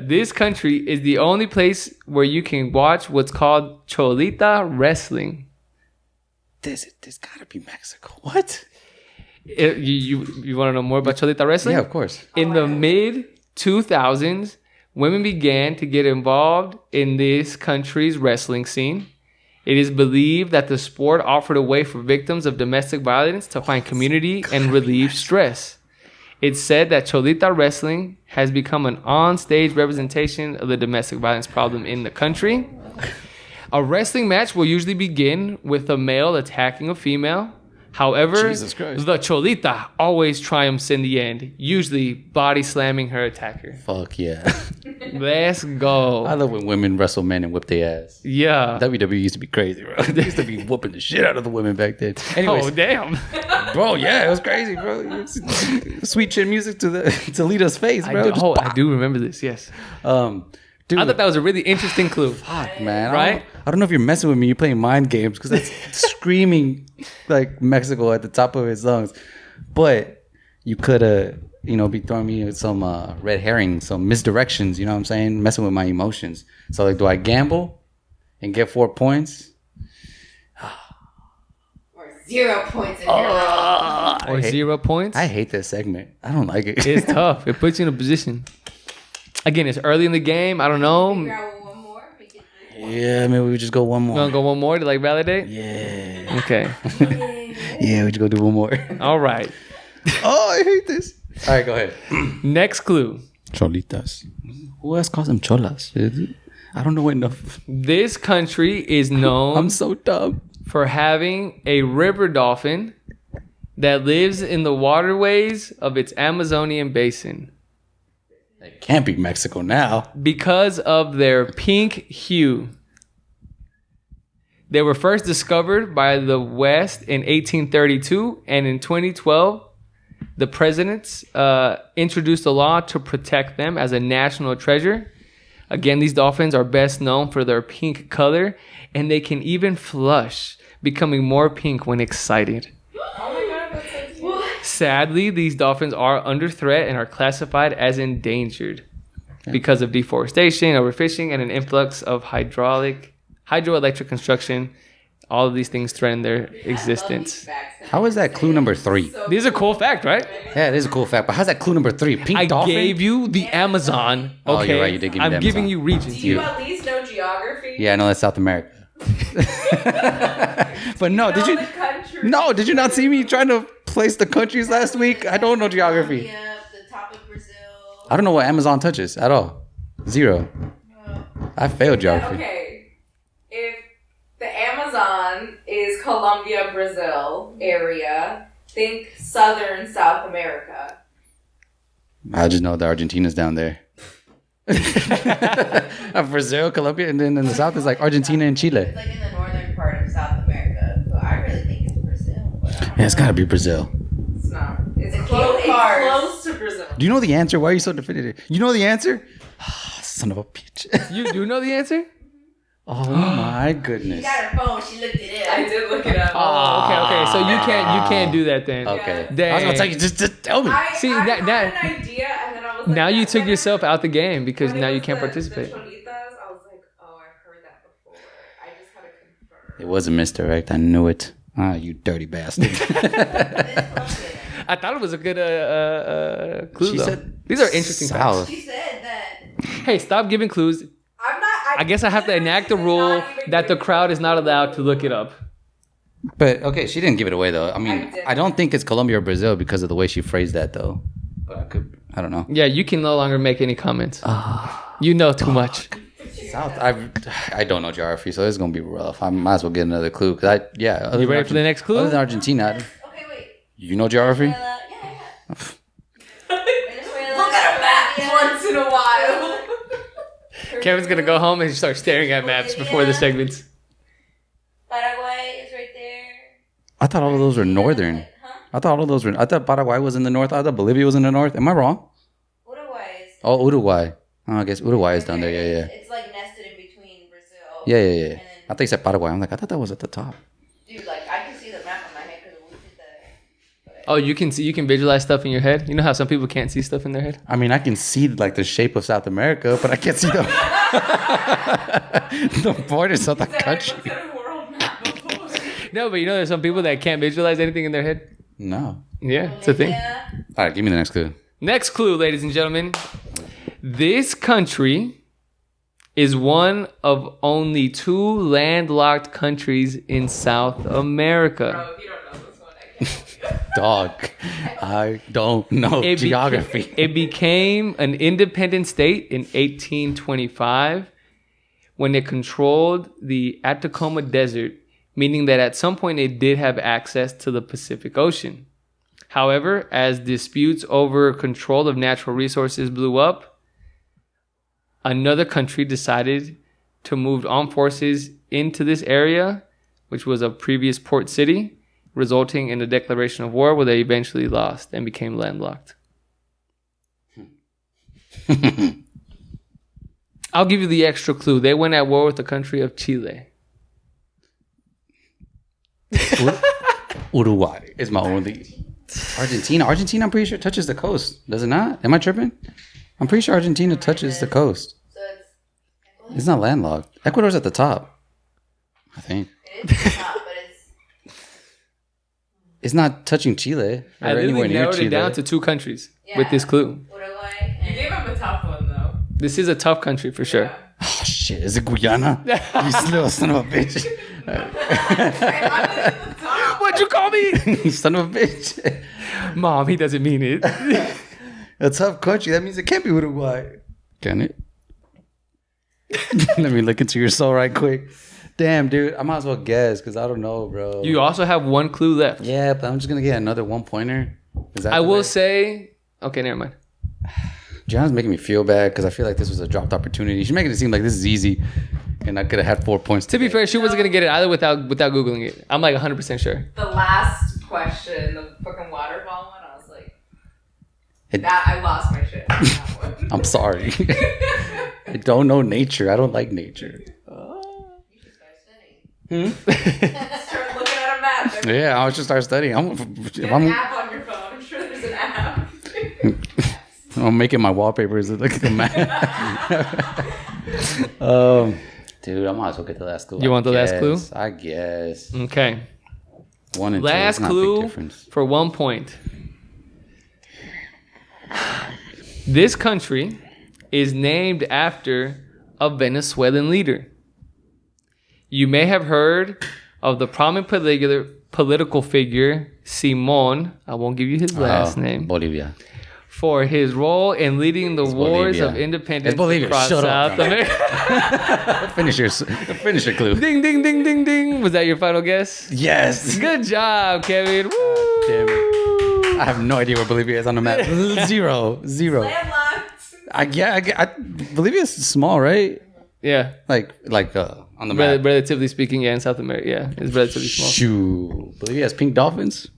This country is the only place where you can watch what's called Cholita wrestling. This gotta be Mexico. What? You want to know more about Cholita wrestling? Yeah, of course. In the mid 2000s, women began to get involved in this country's wrestling scene. It is believed that the sport offered a way for victims of domestic violence to find community and relieve stress. It's said that Cholita wrestling has become an on-stage representation of the domestic violence problem in the country. A wrestling match will usually begin with a male attacking a female. However, Jesus Christ. the Cholita always triumphs in the end, usually body slamming her attacker. Fuck yeah. Let's go. I love when women wrestle men and whip their ass. Yeah. WWE used to be crazy, bro. They used to be whooping the shit out of the women back then. Anyways, Oh, damn. bro, yeah, it was crazy, bro. Sweet chin music to Lita's face, bro. I do remember this, yes. Dude, I thought that was a really interesting clue. fuck, man. Right? I don't know if you're messing with me. You're playing mind games because that's screaming like Mexico at the top of his lungs. But you could have, be throwing me with some red herring, some misdirections. You know what I'm saying? Messing with my emotions. So, like, do I gamble and get 4 points? Or 0 points in your life. Or 0 points. I hate this segment. I don't like it. It's tough. It puts you in a position. Again, it's early in the game. I don't know. Figure out one more. Make it 3 Yeah, maybe we just go one You more. want to go one more to like validate? Yeah. Okay. Yeah, we just go do one more. All right. Oh, I hate this. All right, go ahead. Next clue. Cholitas. Who else calls them cholas? I don't know enough. This country is known I'm so dumb. for having a river dolphin that lives in the waterways of its Amazonian basin. It can't be Mexico now. Because of their pink hue. They were first discovered by the West in 1832, and in 2012, the presidents introduced a law to protect them as a national treasure. Again, these dolphins are best known for their pink color, and they can even flush, becoming more pink when excited. oh my god, that's so cute. Sadly, these dolphins are under threat and are classified as endangered because of deforestation, overfishing, and an influx of hydroelectric construction. All of these things threaten their existence. How is that clue number 3? These are cool fact, right? Yeah, it is a cool fact, but how's that clue number 3? Pink I dolphin? gave you the Amazon. Oh, Okay, you're right, you did give me I'm the giving Amazon. you regions. Do you at least know geography? Yeah, I know that's South America. But no, did you? The country. No, did you not see me trying to place the countries last week? I don't know geography. Colombia, the top of Brazil. I don't know what Amazon touches at all. 0. I failed geography. Okay. If the Amazon is Colombia, Brazil area, think southern South America. I just know that Argentina's down there. Brazil, Colombia, and then in the south is like Argentina and Chile. It's like in the northern part of South America. So I really think it's Brazil. But I don't Yeah, it's gotta be Brazil. It's not. It's The close. cable cars. It's close to Brazil. Do you know the answer? Why are you so definitive? You know the answer? Son of a bitch. You do know the answer? Oh my She goodness. got her phone. She looked it I up. did look it up. Oh, okay. So you can't do that then. Okay. Dang. I was gonna tell you, just tell me. See, I that- had an idea, and then I was like, Now you that- took when yourself out the game because when it now you was can't the participate. cholitas, I was like, oh, I've heard that before. I just had to confirm. It was a misdirect. I knew it. Ah, you dirty bastard. I thought it was a good clue. She though. said These are interesting facts. south. She said that. Hey, stop giving clues. I'm not. I guess I have to enact a rule that the crowd is not allowed to look it up. But okay, she didn't give it away though. I mean, didn't. I don't think it's Colombia or Brazil because of the way she phrased that though. But I don't know. Yeah, you can no longer make any comments. You know too much. South, I don't know geography, so it's gonna be rough. I might as well get another clue because You ready for the next clue? Other than Argentina, Okay, wait. you know geography? Venezuela. Yeah. Venezuela. Look at a map once in a while. Kevin's gonna go home and start staring at maps before the segments. Paraguay is right there. I thought all of those were northern. Huh? I thought Paraguay was in the north. I thought Bolivia was in the north. Am I wrong? Uruguay is. Oh, Uruguay. Oh, I guess Uruguay is down there. Yeah. It's like nested in between Brazil. Yeah. And then, I thought you said Paraguay. I'm like, I thought that was at the top. dude, like I can see the map in my head because we did the. Oh, you can visualize stuff in your head. You know how some people can't see stuff in their head? I mean, I can see like the shape of South America, but I can't see the the borders of the country. No, but you know there's some people that can't visualize anything in their head. No. Yeah, it's a thing. Yeah. All right, give me the next clue. Next clue, ladies and gentlemen. This country is one of only 2 landlocked countries in South America. Bro, if you don't know this one, I can't. Dog. I don't know geography. It became an independent state in 1825 when it controlled the Atacama Desert, meaning that at some point it did have access to the Pacific Ocean. However, as disputes over control of natural resources blew up, another country decided to move armed forces into this area, which was a previous port city, resulting in a declaration of war where they eventually lost and became landlocked. I'll give you the extra clue. They went at war with the country of Chile. Uruguay is my only. Argentina, I'm pretty sure touches the coast. Does it not? Am I tripping? I'm pretty sure Argentina touches the coast. So It's not landlocked. Ecuador's at the top, I think. it is the top, but it's. It's not touching Chile or I anywhere literally near narrowed Chile. it down to 2 countries Yeah. with this clue. Uruguay You and. gave him a tough one though. This is a tough country for sure. Oh shit! Is it Guyana? You little son of a bitch! What'd you call me? You son of a bitch! Mom, he doesn't mean it. A tough country. That means it can't be Uruguay. Can it? Let me look into your soul right quick. Damn, dude. I might as well guess because I don't know, bro. You also have 1 clue left. Yeah, but I'm just gonna get another 1-pointer. Is that I the will way? say... Okay, never mind. John's making me feel bad because I feel like this was a dropped opportunity. She's making it seem like this is easy, and I could have had 4 points. To be fair, she wasn't going to get it either without Googling it. I'm like 100% sure. The last question, the fucking waterfall one, I was like, It- that I lost my shit on that one. I'm sorry. I don't know nature. I don't like nature. You should start studying. Start looking at a map. There's Yeah, I should start studying. an app on your phone. I'm sure there's an app. I'm making my wallpapers look at the map. Dude, I might as well get the last clue. You want the last clue? I guess. Okay. 1 and 2. Last It's not a big clue difference. for 1 point. This country is named after a Venezuelan leader. You may have heard of the prominent political figure Simón. I won't give you his last name. Bolivia. For his role in leading the wars Bolivia. of independence It's Bolivia. across Shut up, South bro. America. Finish your clue. Ding, ding, ding, ding, ding. Was that your final guess? Yes. Good job, Kevin. Woo! Damn it. I have no idea where Bolivia is on the map. Zero. Landlocked. Bolivia is small, right? Yeah. Like on the map. Relatively speaking, yeah, in South America, yeah, it's relatively small. Shoot. Bolivia has pink dolphins.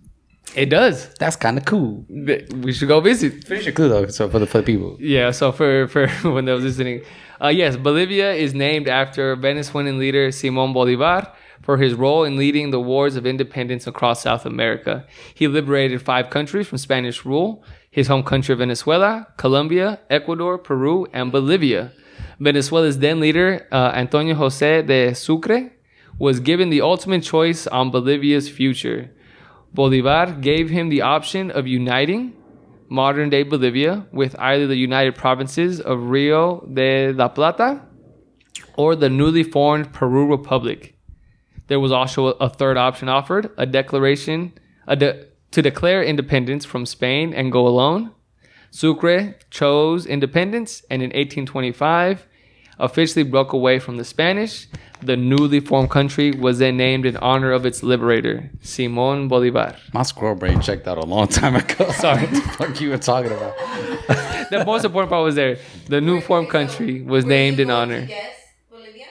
It does. That's kind of cool. We should go visit. Finish your clue though, so for the people. Yeah, so for when they was listening, yes, Bolivia is named after Venezuelan leader Simón Bolívar for his role in leading the wars of independence across South America. He liberated 5 countries from Spanish rule: his home country Venezuela, Colombia, Ecuador, Peru, and Bolivia. Venezuela's then leader, Antonio José de Sucre, was given the ultimate choice on Bolivia's future. Bolívar gave him the option of uniting modern-day Bolivia with either the United Provinces of Rio de la Plata or the newly formed Peru Republic. There was also a third option offered, a declaration to declare independence from Spain and go alone. Sucre chose independence and in 1825 officially broke away from the Spanish. The newly formed country was then named in honor of its liberator, Simón Bolívar. My squirrel brain checked out a long time ago. Sorry. What the fuck you were talking about? The most important part was there. The new formed country was named in honor. Yes, Bolivia.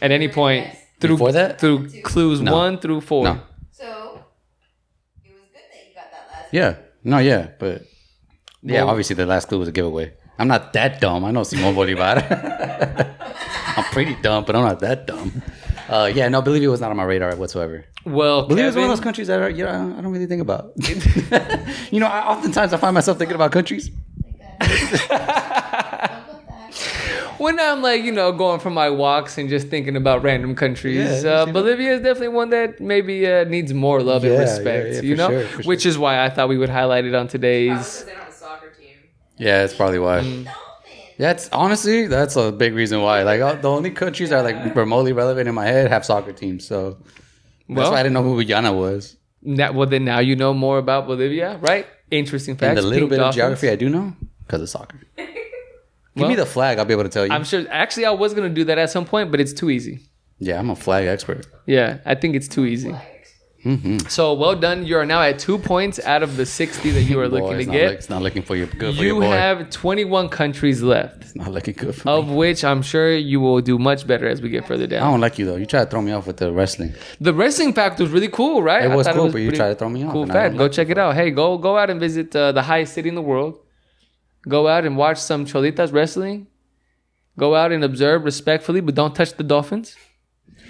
At any point through Before that? through clues No. 1 through 4. No. So it was good that you got that last. Yeah. No, yeah. But yeah, Well- obviously the last clue was a giveaway. I'm not that dumb. I know Simón Bolívar. I'm pretty dumb, but I'm not that dumb. Yeah, no, Bolivia was not on my radar whatsoever. Well, Bolivia is one of Kevin, those countries that I don't really think about. Oftentimes I find myself thinking about countries. when I'm like, going for my walks and just thinking about random countries, Bolivia is definitely one that maybe needs more love and respect, for sure. Which is why I thought we would highlight it on today's. Because they don't have a soccer team. Yeah, that's probably why. That's honestly, that's a big reason why. Like the only countries that are like remotely relevant in my head have soccer teams. So that's why I didn't know who Guyana was. Then now you know more about Bolivia, right? Interesting facts. And the little Pink bit of dolphins. geography I do know because of soccer. Give me the flag, I'll be able to tell you. I'm sure. Actually, I was gonna do that at some point, but it's too easy. Yeah, I'm a flag expert. Yeah, I think it's too easy. Mm-hmm. So well done. You are now at 2 points out of the 60 that you are looking to get. It's not looking for you. Good for You your boy. have 21 countries left, It's not looking good for of me. which I'm sure you will do much better as we get further I down. don't like you though. You try to throw me off with the wrestling. The wrestling fact was really cool, right? It I was thought cool, but you pretty tried to throw me off. Cool and I fact. don't Go like check it out. Hey, go out and visit the highest city in the world. Go out and watch some Cholitas wrestling. Go out and observe respectfully, but don't touch the dolphins.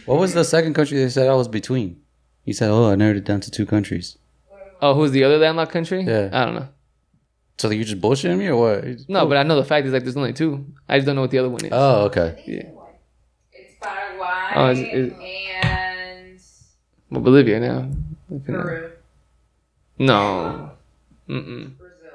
What was the second country they said I was between? He said, I narrowed it down to 2 countries. Oh, who's the other landlocked country? Yeah. I don't know. So you just bullshitting me or what? No, but I know the fact is like there's only 2. I just don't know what the other one is. Oh, okay. Yeah. It's Paraguay Oh, and Well, Bolivia now. Peru, No. Mm-mm. Brazil.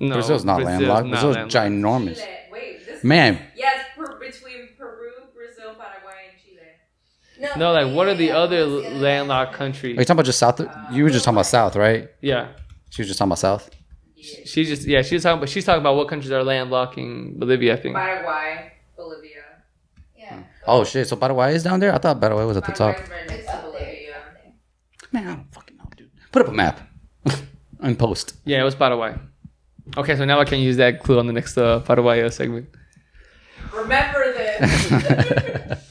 No. Brazil's not landlocked. Brazil's ginormous. Chile. Wait, this Man, Yes, between Peru, Brazil, Paraguay, and Chile. No, like what are the other landlocked countries? are you talking about just south? You were just talking about south, right? Yeah. She was just talking about south. She's talking about what countries are landlocking Bolivia, I think. Paraguay, Bolivia. Yeah. Oh shit! So Paraguay is down there. I thought Paraguay was at the top. Paraguay's right next It's to up there. Bolivia. Man, I don't fucking know, dude. Put up a map and post. Yeah, it was Paraguay. Okay, so now I can use that clue on the next Paraguay segment. Remember this.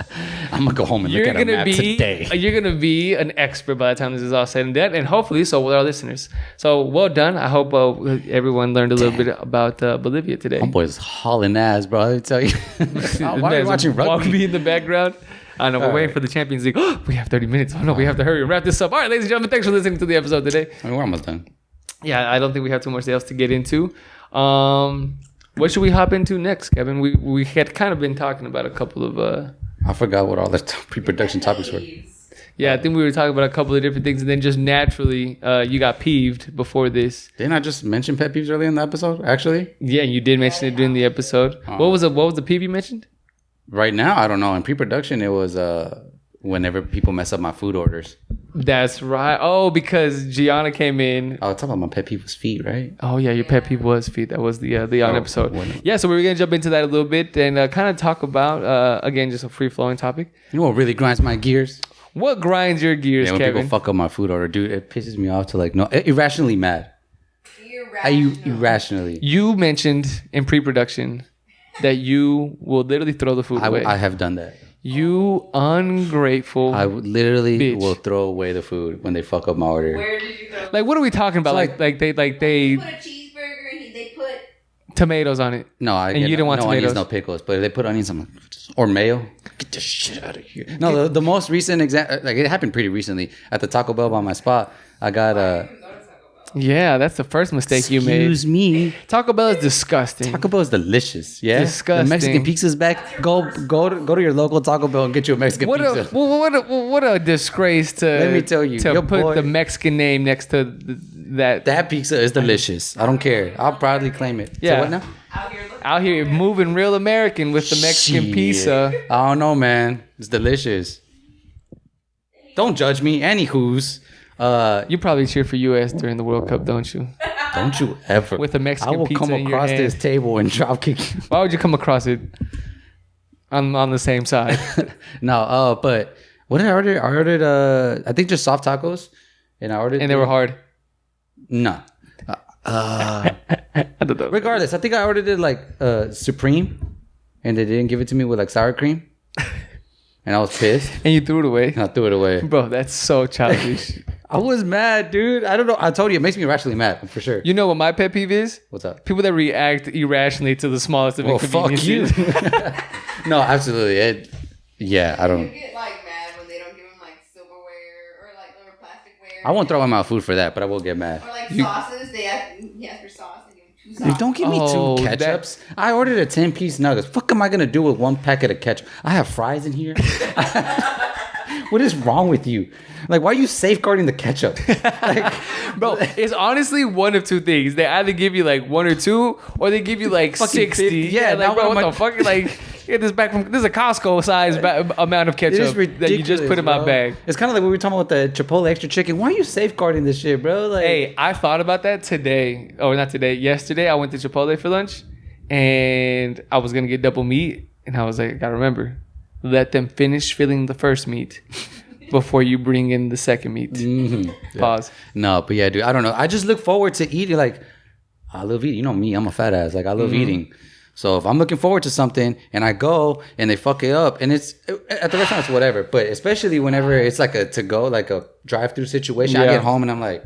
I'm gonna go home and look at a map today. You're gonna be an expert by the time this is all said and done, and hopefully so will our listeners. So well done. I hope everyone learned a little bit about Bolivia today. Homeboy's hauling ass, bro. I tell you. Why are you watching rugby? in the background. I know we're waiting for the Champions League. We have 30 minutes. Oh no, we have to hurry and wrap this up. All right, ladies and gentlemen, thanks for listening to the episode today. I mean, we're almost done. Yeah, I don't think we have too much else to get into. What should we hop into next, Kevin? We had kind of been talking about a couple of I forgot what all the pre-production topics were. yeah, I think we were talking about a couple of different things, and then just naturally you got peeved before this. Didn't I just mention pet peeves earlier in the episode? Actually, Yeah, you did mention it during the episode. What was the peeve you mentioned? right now I don't know. In pre-production, it was whenever people mess up my food orders. That's right. Oh, because Gianna came in. I was talking about my pet peeve was feet, right? Oh yeah, your pet peeve was feet. That was the on episode. when- Yeah, so we were gonna jump into that a little bit and kind of talk about again just a free flowing topic. You know what really grinds my gears? What grinds your gears, Yeah, when Kevin? people fuck up my food order, dude, it pisses me off to like irrationally mad. Irrationally. You mentioned in pre-production that you will literally throw the food away. I have done that. You ungrateful. I would literally Bitch. will throw away the food when they fuck up my order. Where did you go? Like, what are we talking about? It's Like they They put a cheeseburger and they put tomatoes on it. No, I And get you didn't want no onions, tomatoes. no pickles. But if they put onions, I'm like, or mayo. Get this shit out of here. No, the most recent example, like it happened pretty recently at the Taco Bell by my spot. I got Yeah, that's the first mistake you made. Excuse me. Taco Bell is disgusting. Taco Bell is delicious. Yeah, Disgusting. The Mexican pizza's back. Go to your local Taco Bell and get you a Mexican What pizza. what a disgrace to Let me tell you, to your put boy- the Mexican name next to that. That pizza is delicious. I don't care. I'll proudly claim it. Yeah. So what now? Out here moving real American with the Mexican Shit. pizza. I don't know, man. It's delicious. Don't judge me. Anywho's. You probably cheer for U.S. during the World Cup, don't you? Don't you ever. With a Mexican I will pizza come in your across hand. this table and drop kick you. Why would you come across it on the same side? No, but what did I order? I ordered, I think just soft tacos. And I ordered. And they were hard. No. I don't know. Regardless, I think I ordered it like Supreme. And they didn't give it to me with like sour cream. And I was pissed. And you threw it away. And I threw it away. Bro, that's so childish. I was mad, dude. I don't know. I told you, it makes me irrationally mad, for sure. You know what my pet peeve is? What's up? People that react irrationally to the smallest of Well, fuck you. inconveniences. No, absolutely. Yeah, I You don't. get like mad when they don't give them like silverware or like little plasticware. I won't throw in my food for that, but I will get mad. Or like sauces, they ask for sauce and give them 2 sauces. Don't give me Oh, two that- ketchups. I ordered a 10-piece nuggets. Fuck am I gonna do with one packet of ketchup? I have fries in here. What is wrong with you? Like, why are you safeguarding the ketchup? Like, Bro, it's honestly one of two things. They either give you like 1 or 2, or they give you like Fucking 60. 50. Yeah, like, now bro, what what am the fuck? Like, get this back from. This is a Costco size amount of it ketchup is ridiculous, that you just put in my bro. bag. It's kind of like when we were talking about the Chipotle extra chicken. Why are you safeguarding this shit, bro? Like, Hey, I thought about that today. Or not today. Yesterday, I went to Chipotle for lunch, and I was gonna get double meat, and I was like, I gotta remember, let them finish filling the first meat before you bring in the second meat. mhm. Pause. No, but yeah, dude, I don't know. I just look forward to eating. Like, I love eating. You know me, I'm a fat ass. Like, I love eating. So if I'm looking forward to something and I go and they fuck it up, and it's at the restaurant, it's whatever. But especially whenever it's like a to go, like a drive through situation, I Yeah. get home and I'm like,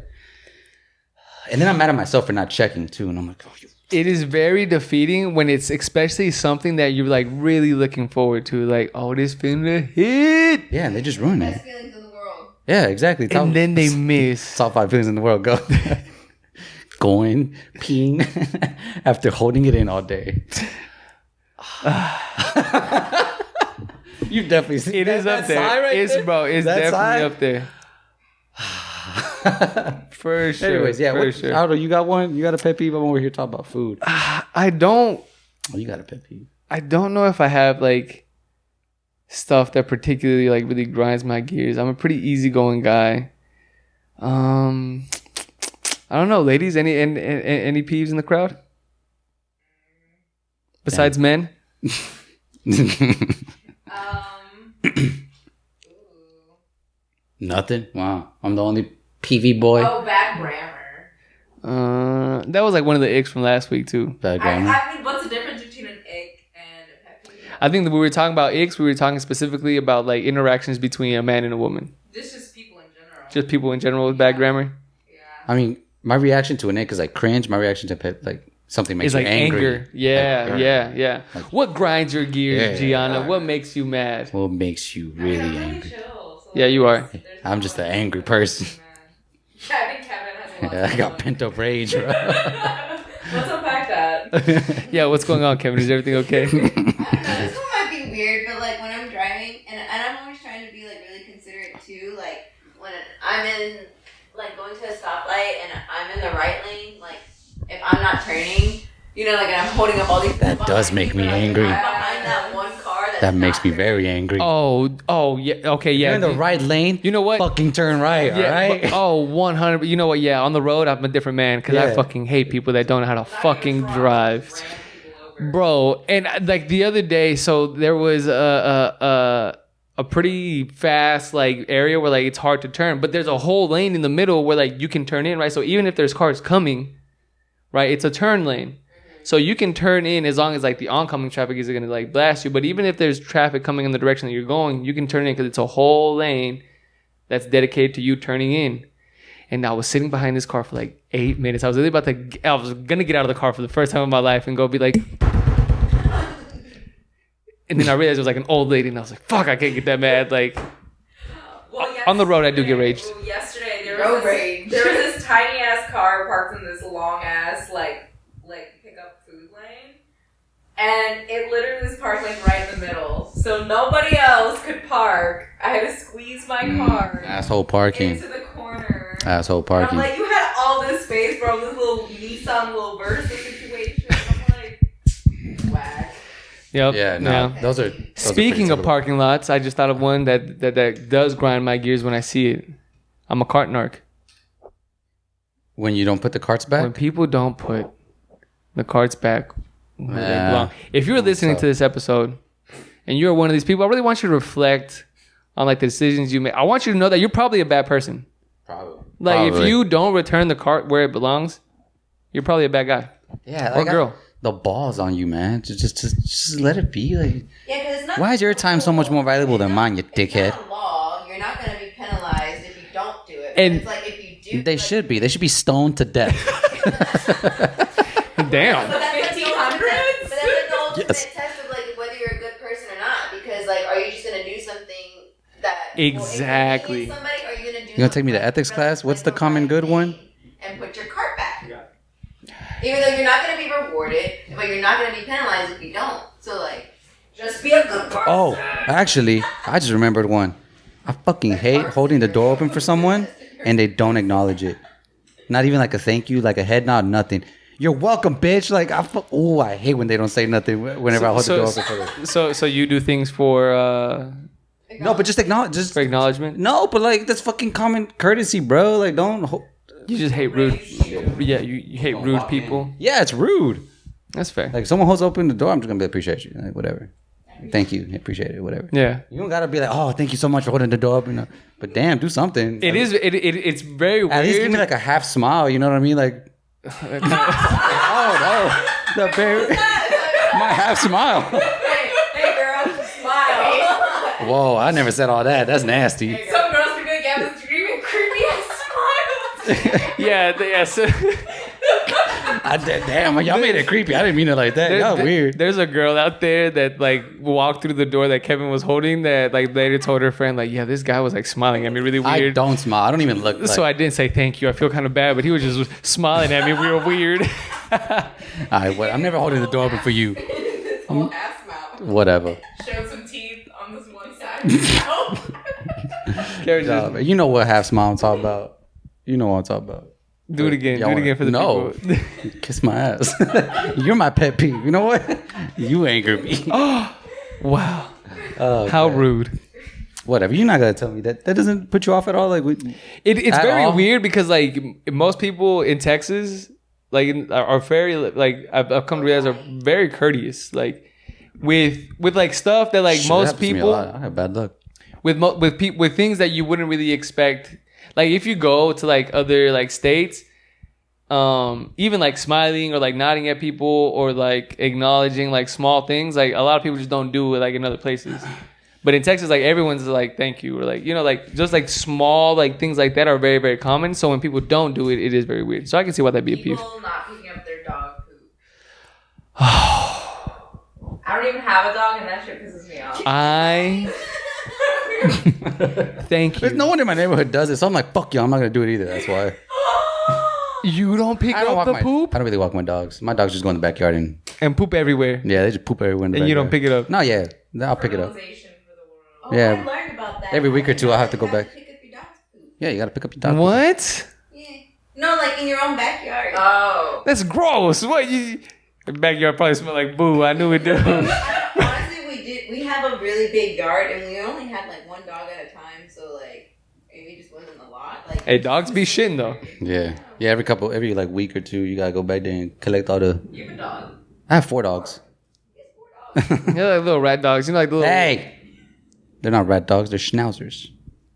and then I'm mad at myself for not checking too, and I'm like, oh, you. It is very defeating when it's especially something that you're like really looking forward to. Like, oh, this finna hit. Yeah, and they just ruin Best it. feelings in the world. Yeah, exactly. And then they miss. Top 5 feelings in the world. Go. Going, peeing, after holding it in all day. You've definitely seen It is up there. Right It's there? bro. It's That definitely sigh? up there. For sure. Anyways, yeah. For What, sure. Aldo, you got one? You got a pet peeve? I'm over here talking about food. I don't Oh, you got a pet peeve. know if I have like stuff that particularly like really grinds my gears. I'm a pretty easygoing guy. I don't know, ladies. Any peeves in the crowd besides men? Ooh. Nothing? Wow. I'm the only PV boy. Oh, bad grammar. That was like one of the icks from last week too. Bad grammar. I mean, what's the difference between an ick and a pet peeve? I think that we were talking about icks. We were talking specifically about like interactions between a man and a woman. This is people in general. Just people in general with bad grammar. Yeah. I mean, my reaction to an ick is like cringe. My reaction to pet, like something makes It's you like angry. anger. Yeah, Like, yeah. What grinds your gears, Yeah. Gianna? What makes you mad? What makes you I mean, really I'm really angry? chill, so Yeah, you are. there's I'm no, just an like, angry person. Yeah, I think Kevin has a lot. I got pent up rage, bro. Let's unpack that. Yeah, what's going on, Kevin? Is everything okay? I don't know, this one might be weird, but like when I'm driving, and I'm always trying to be like really considerate too, like when I'm in, like going to a stoplight and I'm in the right lane, like if I'm not turning, you know, like and I'm holding up all these. That does make me angry. I'm behind that one car That makes me very angry. Oh, yeah. Okay, yeah. You're in the right lane. You know what? Fucking turn right, Yeah, all right? but- oh, 100. You know what? Yeah, on the road, I'm a different man because I Yeah. fucking hate people that don't know how to fucking drive. Bro, and like the other day, so there was a pretty fast like area where like it's hard to turn, but there's a whole lane in the middle where like you can turn in, right? So even if there's cars coming, right, it's a turn lane. So you can turn in as long as like the oncoming traffic isn't gonna like blast you. But even if there's traffic coming in the direction that you're going, you can turn in because it's a whole lane that's dedicated to you turning in. And I was sitting behind this car for like 8 minutes. I was gonna get out of the car for the first time in my life and go be like, and then I realized it was like an old lady, and I was like, fuck, I can't get that mad. Like on the road, I do get raged. Well, yesterday there Road was rage. this tiny ass car parked in this long ass like pickup food lane, and it literally was parked like right in the middle, so nobody else could park. I had to squeeze my car Asshole parking. into the corner. Asshole And parking. I'm like, you had all this space, bro. This little Nissan, little Versa situation. I'm like, Yep. Yeah, no, those are Speaking pretty of parking lots, I just thought of one that does grind my gears when I see it. I'm a cart narc. When you don't put the carts back? When people don't put the carts back where they Yeah. belong. If you're listening to this episode and you're one of these people, I really want you to reflect on like the decisions you make. I want you to know that you're probably a bad person. Probably. Like if you don't return the cart where it belongs, you're probably a bad guy. Yeah, Or girl. The balls on you, man. Just let it be. Like, Yeah, because it's not. why is your time so much more valuable than mine, you dickhead? It's not a law. You're not going to be penalized if you don't do it. And It's like if you do. They should be. They should be stoned to death. Damn. But that's like the ultimate test. But that's like the ultimate Yes. test of like whether you're a good person or not. Because like, are you just going to do something that Exactly. will inconvenience somebody, or are you going to do? You gonna take me to something ethics that's class? What's the like common good one? And put your cart back. Even though you're not going to be rewarded, but you're not going to be penalized if you don't. So like, just be a good person. Oh, actually, I just remembered one. I fucking hate holding the door open for someone and they don't acknowledge it. Not even like a thank you, like a head nod, nothing. You're welcome, bitch. Like I hate when they don't say nothing whenever I hold the door open for them. So you do things for No, but just acknowledge. Just for acknowledgement? no, but like that's fucking common courtesy, bro. Like don't. You just hate rude. Yeah, you hate rude people. Yeah, it's rude. That's fair. Like if someone holds open the door, I'm just gonna be appreciate you. Like whatever. Thank you, appreciate it, whatever. Yeah. You don't gotta be like, oh, thank you so much for holding the door open. But damn, do something. It's very weird. At least give me like a half smile. You know what I mean? Like, oh no, the very my half smile. Hey, girl, smile. Whoa, I never said all that. That's nasty. Some girls can be like, yeah, but you're even creepy ass smile. yeah. So Damn, y'all made it creepy. I didn't mean it like that. Y'all weird. There's a girl out there that like walked through the door that Kevin was holding that like later told her friend like, yeah, this guy was like smiling at me really weird. I don't smile. I don't even look. Like, So I didn't say thank you. I feel kind of bad, but he was just smiling at me real weird. I'm never holding the door open for you. This whole ass mouth. Whatever. Showed some teeth on this one side. Kevin just, You know what half smile I'm talking about. You know what I'm talking about. do it again. Y'all Do it again for the no. people. Kiss my ass. You're my pet peeve. You know what? You anger me. Wow. Oh, How God. rude. Whatever. You're not gonna tell me that. That doesn't put you off at all. Like It's At very all? weird because like most people in Texas like are very like I've come to realize are very courteous like with like stuff that like shit, most happens to me a people lot. I have bad luck. with things that you wouldn't really expect. Like if you go to like other like states, even like smiling or like nodding at people or like acknowledging like small things, like a lot of people just don't do it like in other places. But in Texas, like everyone's like thank you or like like just like small like things like that are very very common. So when people don't do it, it is very weird. So I can see why that'd be a peeve. People not picking up their dog poop. I don't even have a dog, and that shit pisses me off. Thank There's you. no one in my neighborhood does it, so I'm like, fuck you. I'm not gonna do it either. That's why. You don't pick I don't up walk the poop I don't really walk my dogs. My dogs just go in the backyard and and poop everywhere. yeah, they just poop everywhere in the And you don't backyard. pick it up? No, yeah, I'll pick it up. Fertilization for the world. Oh, Yeah. I learned about that. Every week or two, I'll have to go back. Pick up your dog's poop. Yeah, you gotta pick up your dog. What? Yeah. No, like in your own backyard. Oh. That's gross. What you? The backyard probably smell like boo. I knew it do. Honestly, we have a really big yard, and we only had like one dog at a time, so like maybe it just wasn't a lot. Like Hey, dogs be shitting though. Yeah, every like week or two, you gotta go back there and collect all the. You have a dog. I have 4 dogs. They're like little rat dogs. You know, like little. Hey, they're not rat dogs. They're schnauzers.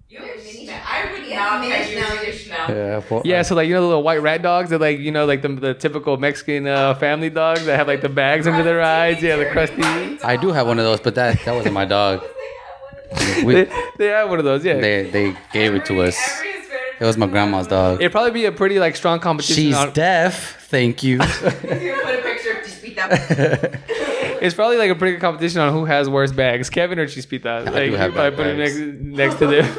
You have a schnauz. I would Yeah, not mini pet you as schnauzers. a schnauz. Yeah, I have 4. Yeah, so like the little white rat dogs that like like the typical Mexican family dogs that have like the bags under their eyes. Yeah, the crusty. I do have one of those, but that wasn't my dog. They, We, they have one of those. Yeah. they gave it to us. Every Hispanic It was my grandma's dog. It'd probably be a pretty like strong competition. She's on, deaf. Thank you. person who put a picture of Chispita. it's probably like a pretty good competition on who has worse bags, Kevin or Chispita. Like do you have probably bad put it bags. next to them.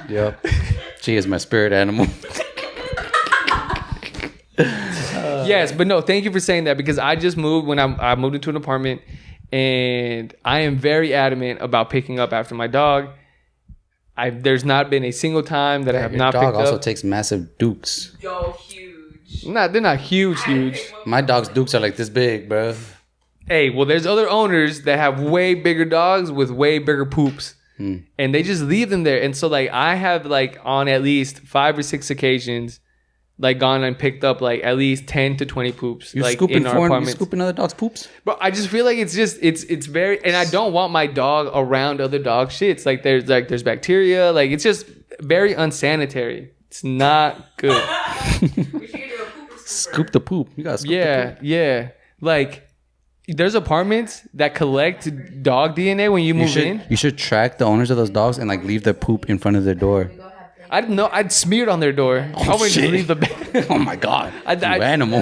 Yep. She is my spirit animal. Yes, but no, thank you for saying that because I just moved when I moved into an apartment and I am very adamant about picking up after my dog. There's not been a single time that I have Your not dog picked also up. takes massive dukes. Yo, huge. They're not huge. My dog's dukes are like this big, bro. Hey, well, there's other owners that have way bigger dogs with way bigger poops. And they just leave them there. And so, like, I have, like, on at least 5 or 6 occasions, like, gone and picked up, like, at least 10 to 20 poops. You're like, scooping in our apartments. You scooping other dogs' poops? Bro, I just feel like it's just, it's very, and I don't want my dog around other dog shits. There's bacteria. Like, it's just very unsanitary. It's not good. We should do a pooper scooper. Scoop the poop. You gotta scoop the poop. Yeah. Like, there's apartments that collect dog DNA when you move in. You should track the owners of those dogs and, like, leave their poop in front of their door. I don't know. I'd smear it on their door. I wouldn't just leave the bed. Oh, my God. You animal.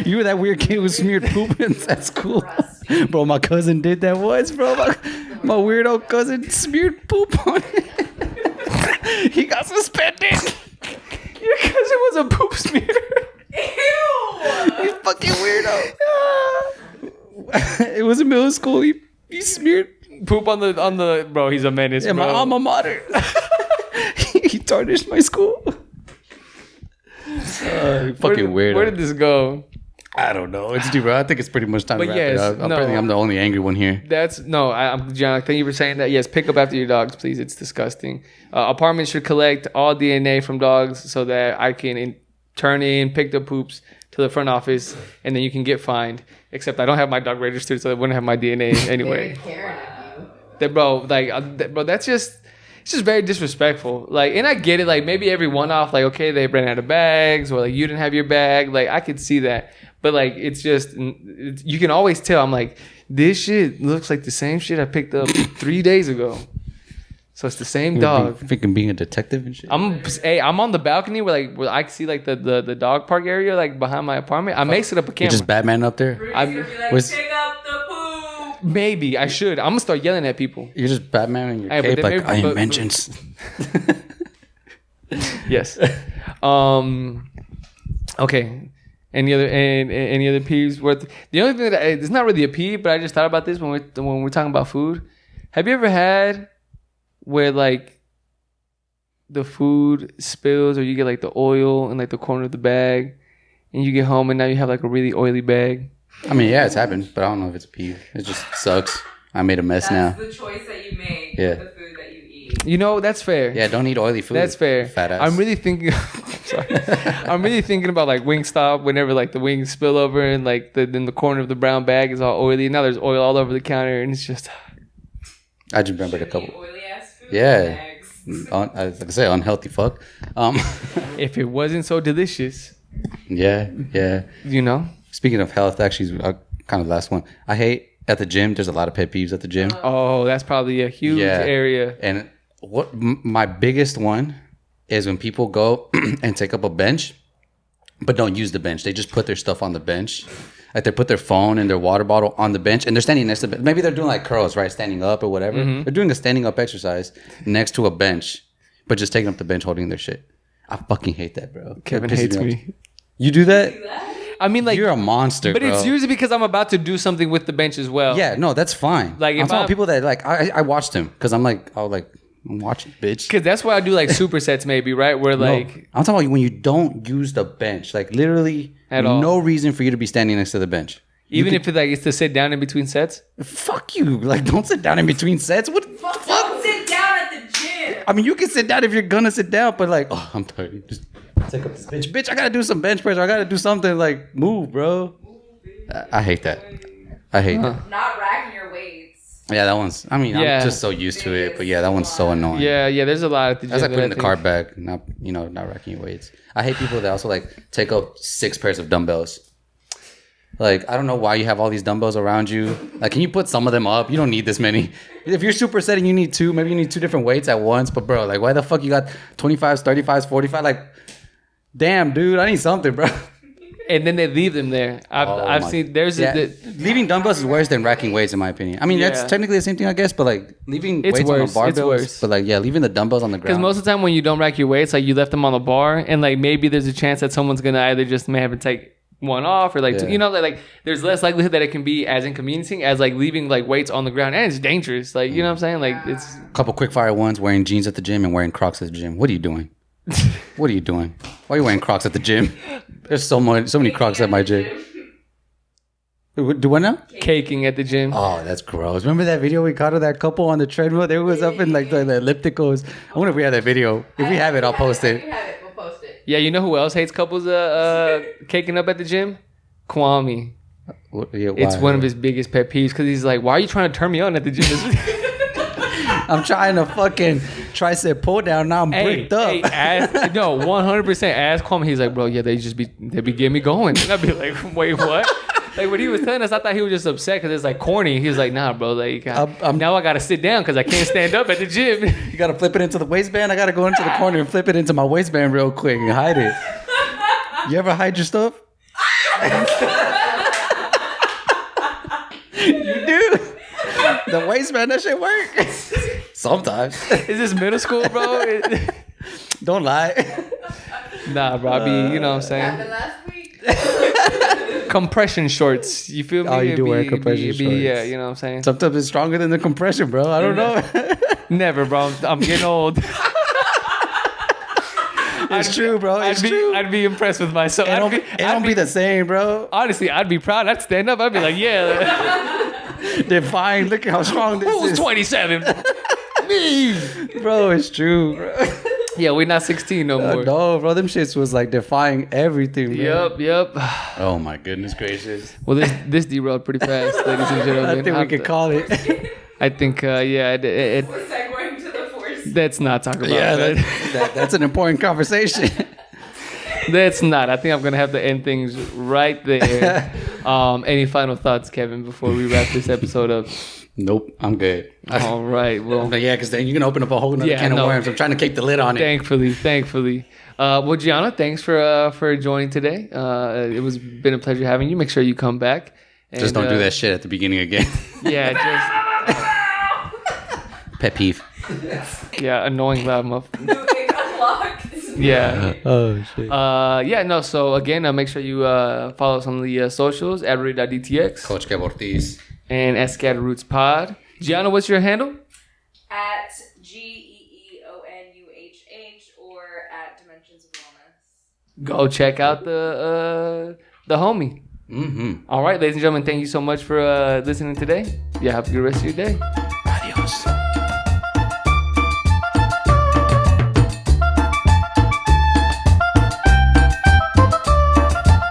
You were that weird kid who smeared poop at school. Bro, my cousin did that once, bro. My weirdo cousin smeared poop on it. He got suspended. Your cousin was a poop smearer. Ew! You fucking weirdo. It was in middle school. He smeared Poop on the bro. He's a menace. in my alma mater. He tarnished my school. Fucking weirdo. Where did this go? I don't know. It's deep, bro. I think it's pretty much time to wrap it up. No. Apparently, I'm the only angry one here. I'm John. Thank you for saying that. Yes, pick up after your dogs, please. It's disgusting. Apartments should collect all DNA from dogs so that I can turn in picked up poops to the front office, and then you can get fined. Except I don't have my dog registered, so they wouldn't have my DNA anyway. That's just. It's just very disrespectful. Like, and I get it. Like, maybe every one off, like, okay, they ran out of bags, or like you didn't have your bag. Like, I could see that, but like, it's just you can always tell. I'm like, this shit looks like the same shit I picked up 3 days ago. So it's the same dog. Freaking being a detective and shit. I'm on the balcony where I can see like the dog park area like behind my apartment. I may set up a camera. You're just Batman up there. Rudy's gonna be like, pick up the poop. Maybe I should. I'm gonna start yelling at people. You're just Batman in your cape, like, I am vengeance. Yes. Okay. Any other peeves worth? The only thing that it's not really a peeve, but I just thought about this when we're talking about food. Have you ever had where like the food spills, or you get like the oil in like the corner of the bag, and you get home and now you have like a really oily bag? I mean, yeah, it's happened, but I don't know if it's a peeve. It just sucks. I made a mess now. That's the choice that you make Yeah. with the food that you eat. You know, that's fair. Yeah, don't eat oily food. That's fair. Fat ass. I'm really thinking. I'm really thinking about like Wingstop. Whenever like the wings spill over and like then the corner of the brown bag is all oily. Now there's oil all over the counter, and it's just. I just remembered a couple. Oily ass food. Yeah. Bags. Like I say, unhealthy fuck. If it wasn't so delicious, Yeah. you know. Speaking of health, actually, kind of the last one. I hate at the gym. There's a lot of pet peeves at the gym. Oh, that's probably a huge area. And my biggest one is when people go and take up a bench, but don't use the bench. They just put their stuff on the bench. Like they put their phone and their water bottle on the bench, and they're standing next to the bench. Maybe they're doing like curls, right? Standing up or whatever. Mm-hmm. They're doing a standing up exercise next to a bench, but just taking up the bench, holding their shit. I fucking hate that, bro. Kevin hates me. You do that? I mean, like, you're a monster, but bro. it's usually because I'm about to do something with the bench as well. Yeah, no, that's fine. Like, I'm talking about people that like I watched him because I'm watching, bitch. Because that's why I do like supersets, maybe, right? Where like I'm talking about when you don't use the bench, like literally at all. No reason for you to be standing next to the bench. Even if it's to sit down in between sets. Fuck you! Like, don't sit down in between sets. What? Don't sit down at the gym. I mean, you can sit down if you're gonna sit down, but like, oh, I'm tired. Just take up this bench. Bitch, I gotta do some bench press. I gotta do something. Like, move, bro. I hate that. I hate that. Not racking your weights. Yeah, that one's. I mean, Yeah. I'm just so used to it, but yeah, that one's so annoying. Yeah. There's a lot at the gym. That's like putting that the cart back, not racking your weights. I hate people that also like take up 6 pairs of dumbbells. Like, I don't know why you have all these dumbbells around you. Like, can you put some of them up? You don't need this many. If you're supersetting, you need 2. Maybe you need 2 different weights at once. But bro, like, why the fuck you got 25s, 35s, 45? Like, damn, dude, I need something, bro. And then they leave them there. I've seen leaving dumbbells is worse than racking weights, in my opinion. I mean, that's technically the same thing, I guess. But like leaving weights on the barbells, but like leaving the dumbbells on the ground. Because most of the time when you don't rack your weights, like you left them on the bar, and like maybe there's a chance that someone's gonna either just may have to take one off or like two, like there's less likelihood that it can be as inconveniencing as like leaving like weights on the ground, and it's dangerous. Like, you know what I'm saying? Like, it's a couple quick fire ones: wearing jeans at the gym and wearing Crocs at the gym. What are you doing? What are you doing? Why are you wearing Crocs at the gym? There's so many Crocs at my gym. Do what now? Caking at the gym. Oh, that's gross. Remember that video we caught of that couple on the treadmill? They was up in like the ellipticals. I wonder if we have that video. If we have it, I'll post it. If we have it, we'll post it. Yeah, you know who else hates couples caking up at the gym? Kwame. Yeah, It's one of his biggest pet peeves because he's like, why are you trying to turn me on at the gym? I'm trying to fucking tricep pull down. Now I'm bricked up. No, 100% ask Kwame. He's like, bro, yeah, they be getting me going. And I'd be like, wait, what? Like when he was telling us, I thought he was just upset because it's like corny. He was like, nah, bro, like now I gotta sit down because I can't stand up at the gym. You gotta flip it into the waistband. I gotta go into the corner and flip it into my waistband real quick and hide it. You ever hide your stuff? You do. The waistband, that shit work. Sometimes. Is this middle school, bro? Don't lie. Nah, bro, I be, you know what I'm saying? Happened last week. Compression shorts. You feel me? Oh, you do wear compression shorts. Yeah, you know what I'm saying? Sometimes it's stronger than the compression, bro. I don't know. Never, bro. I'm getting old. It's true, bro. It's true. I'd be impressed with myself. It don't be the same, bro. Honestly, I'd be proud. I'd stand up. I'd be like, yeah. They're fine. Look at how strong this Who's is. 27? Me. Bro, it's true, bro. Yeah, we're not 16 no more. No, bro. Them shits was like defying everything, bro. Yep. Oh, my goodness gracious. Well, this derailed pretty fast, ladies and gentlemen. I think we could call it. I think, yeah, We're segueing to the force. let's not talk about Yeah, that. that's an important conversation. Let's not. I think I'm going to have to end things right there. Any final thoughts, Kevin, before we wrap this episode up? Nope, I'm good. All right. Well, But yeah, because then you can open up a whole nother can of worms. I'm trying to keep the lid on it. Thankfully. Well, Gianna, thanks for joining today. It was been a pleasure having you. Make sure you come back. And, Just don't do that shit at the beginning again. Yeah, Pet peeve. annoying loud muff. It got locked. Yeah. Oh shit. So again, make sure you follow us on the socials at Rudy.dtx Coach Kev Ortiz. and at Scatterroots Pod. Gianna, what's your handle? At GEEONUHH or at Dimensions of Wellness. Go check out the homie. Mm-hmm. All right, ladies and gentlemen, thank you so much for listening today. Yeah, have a good rest of your day. Adios.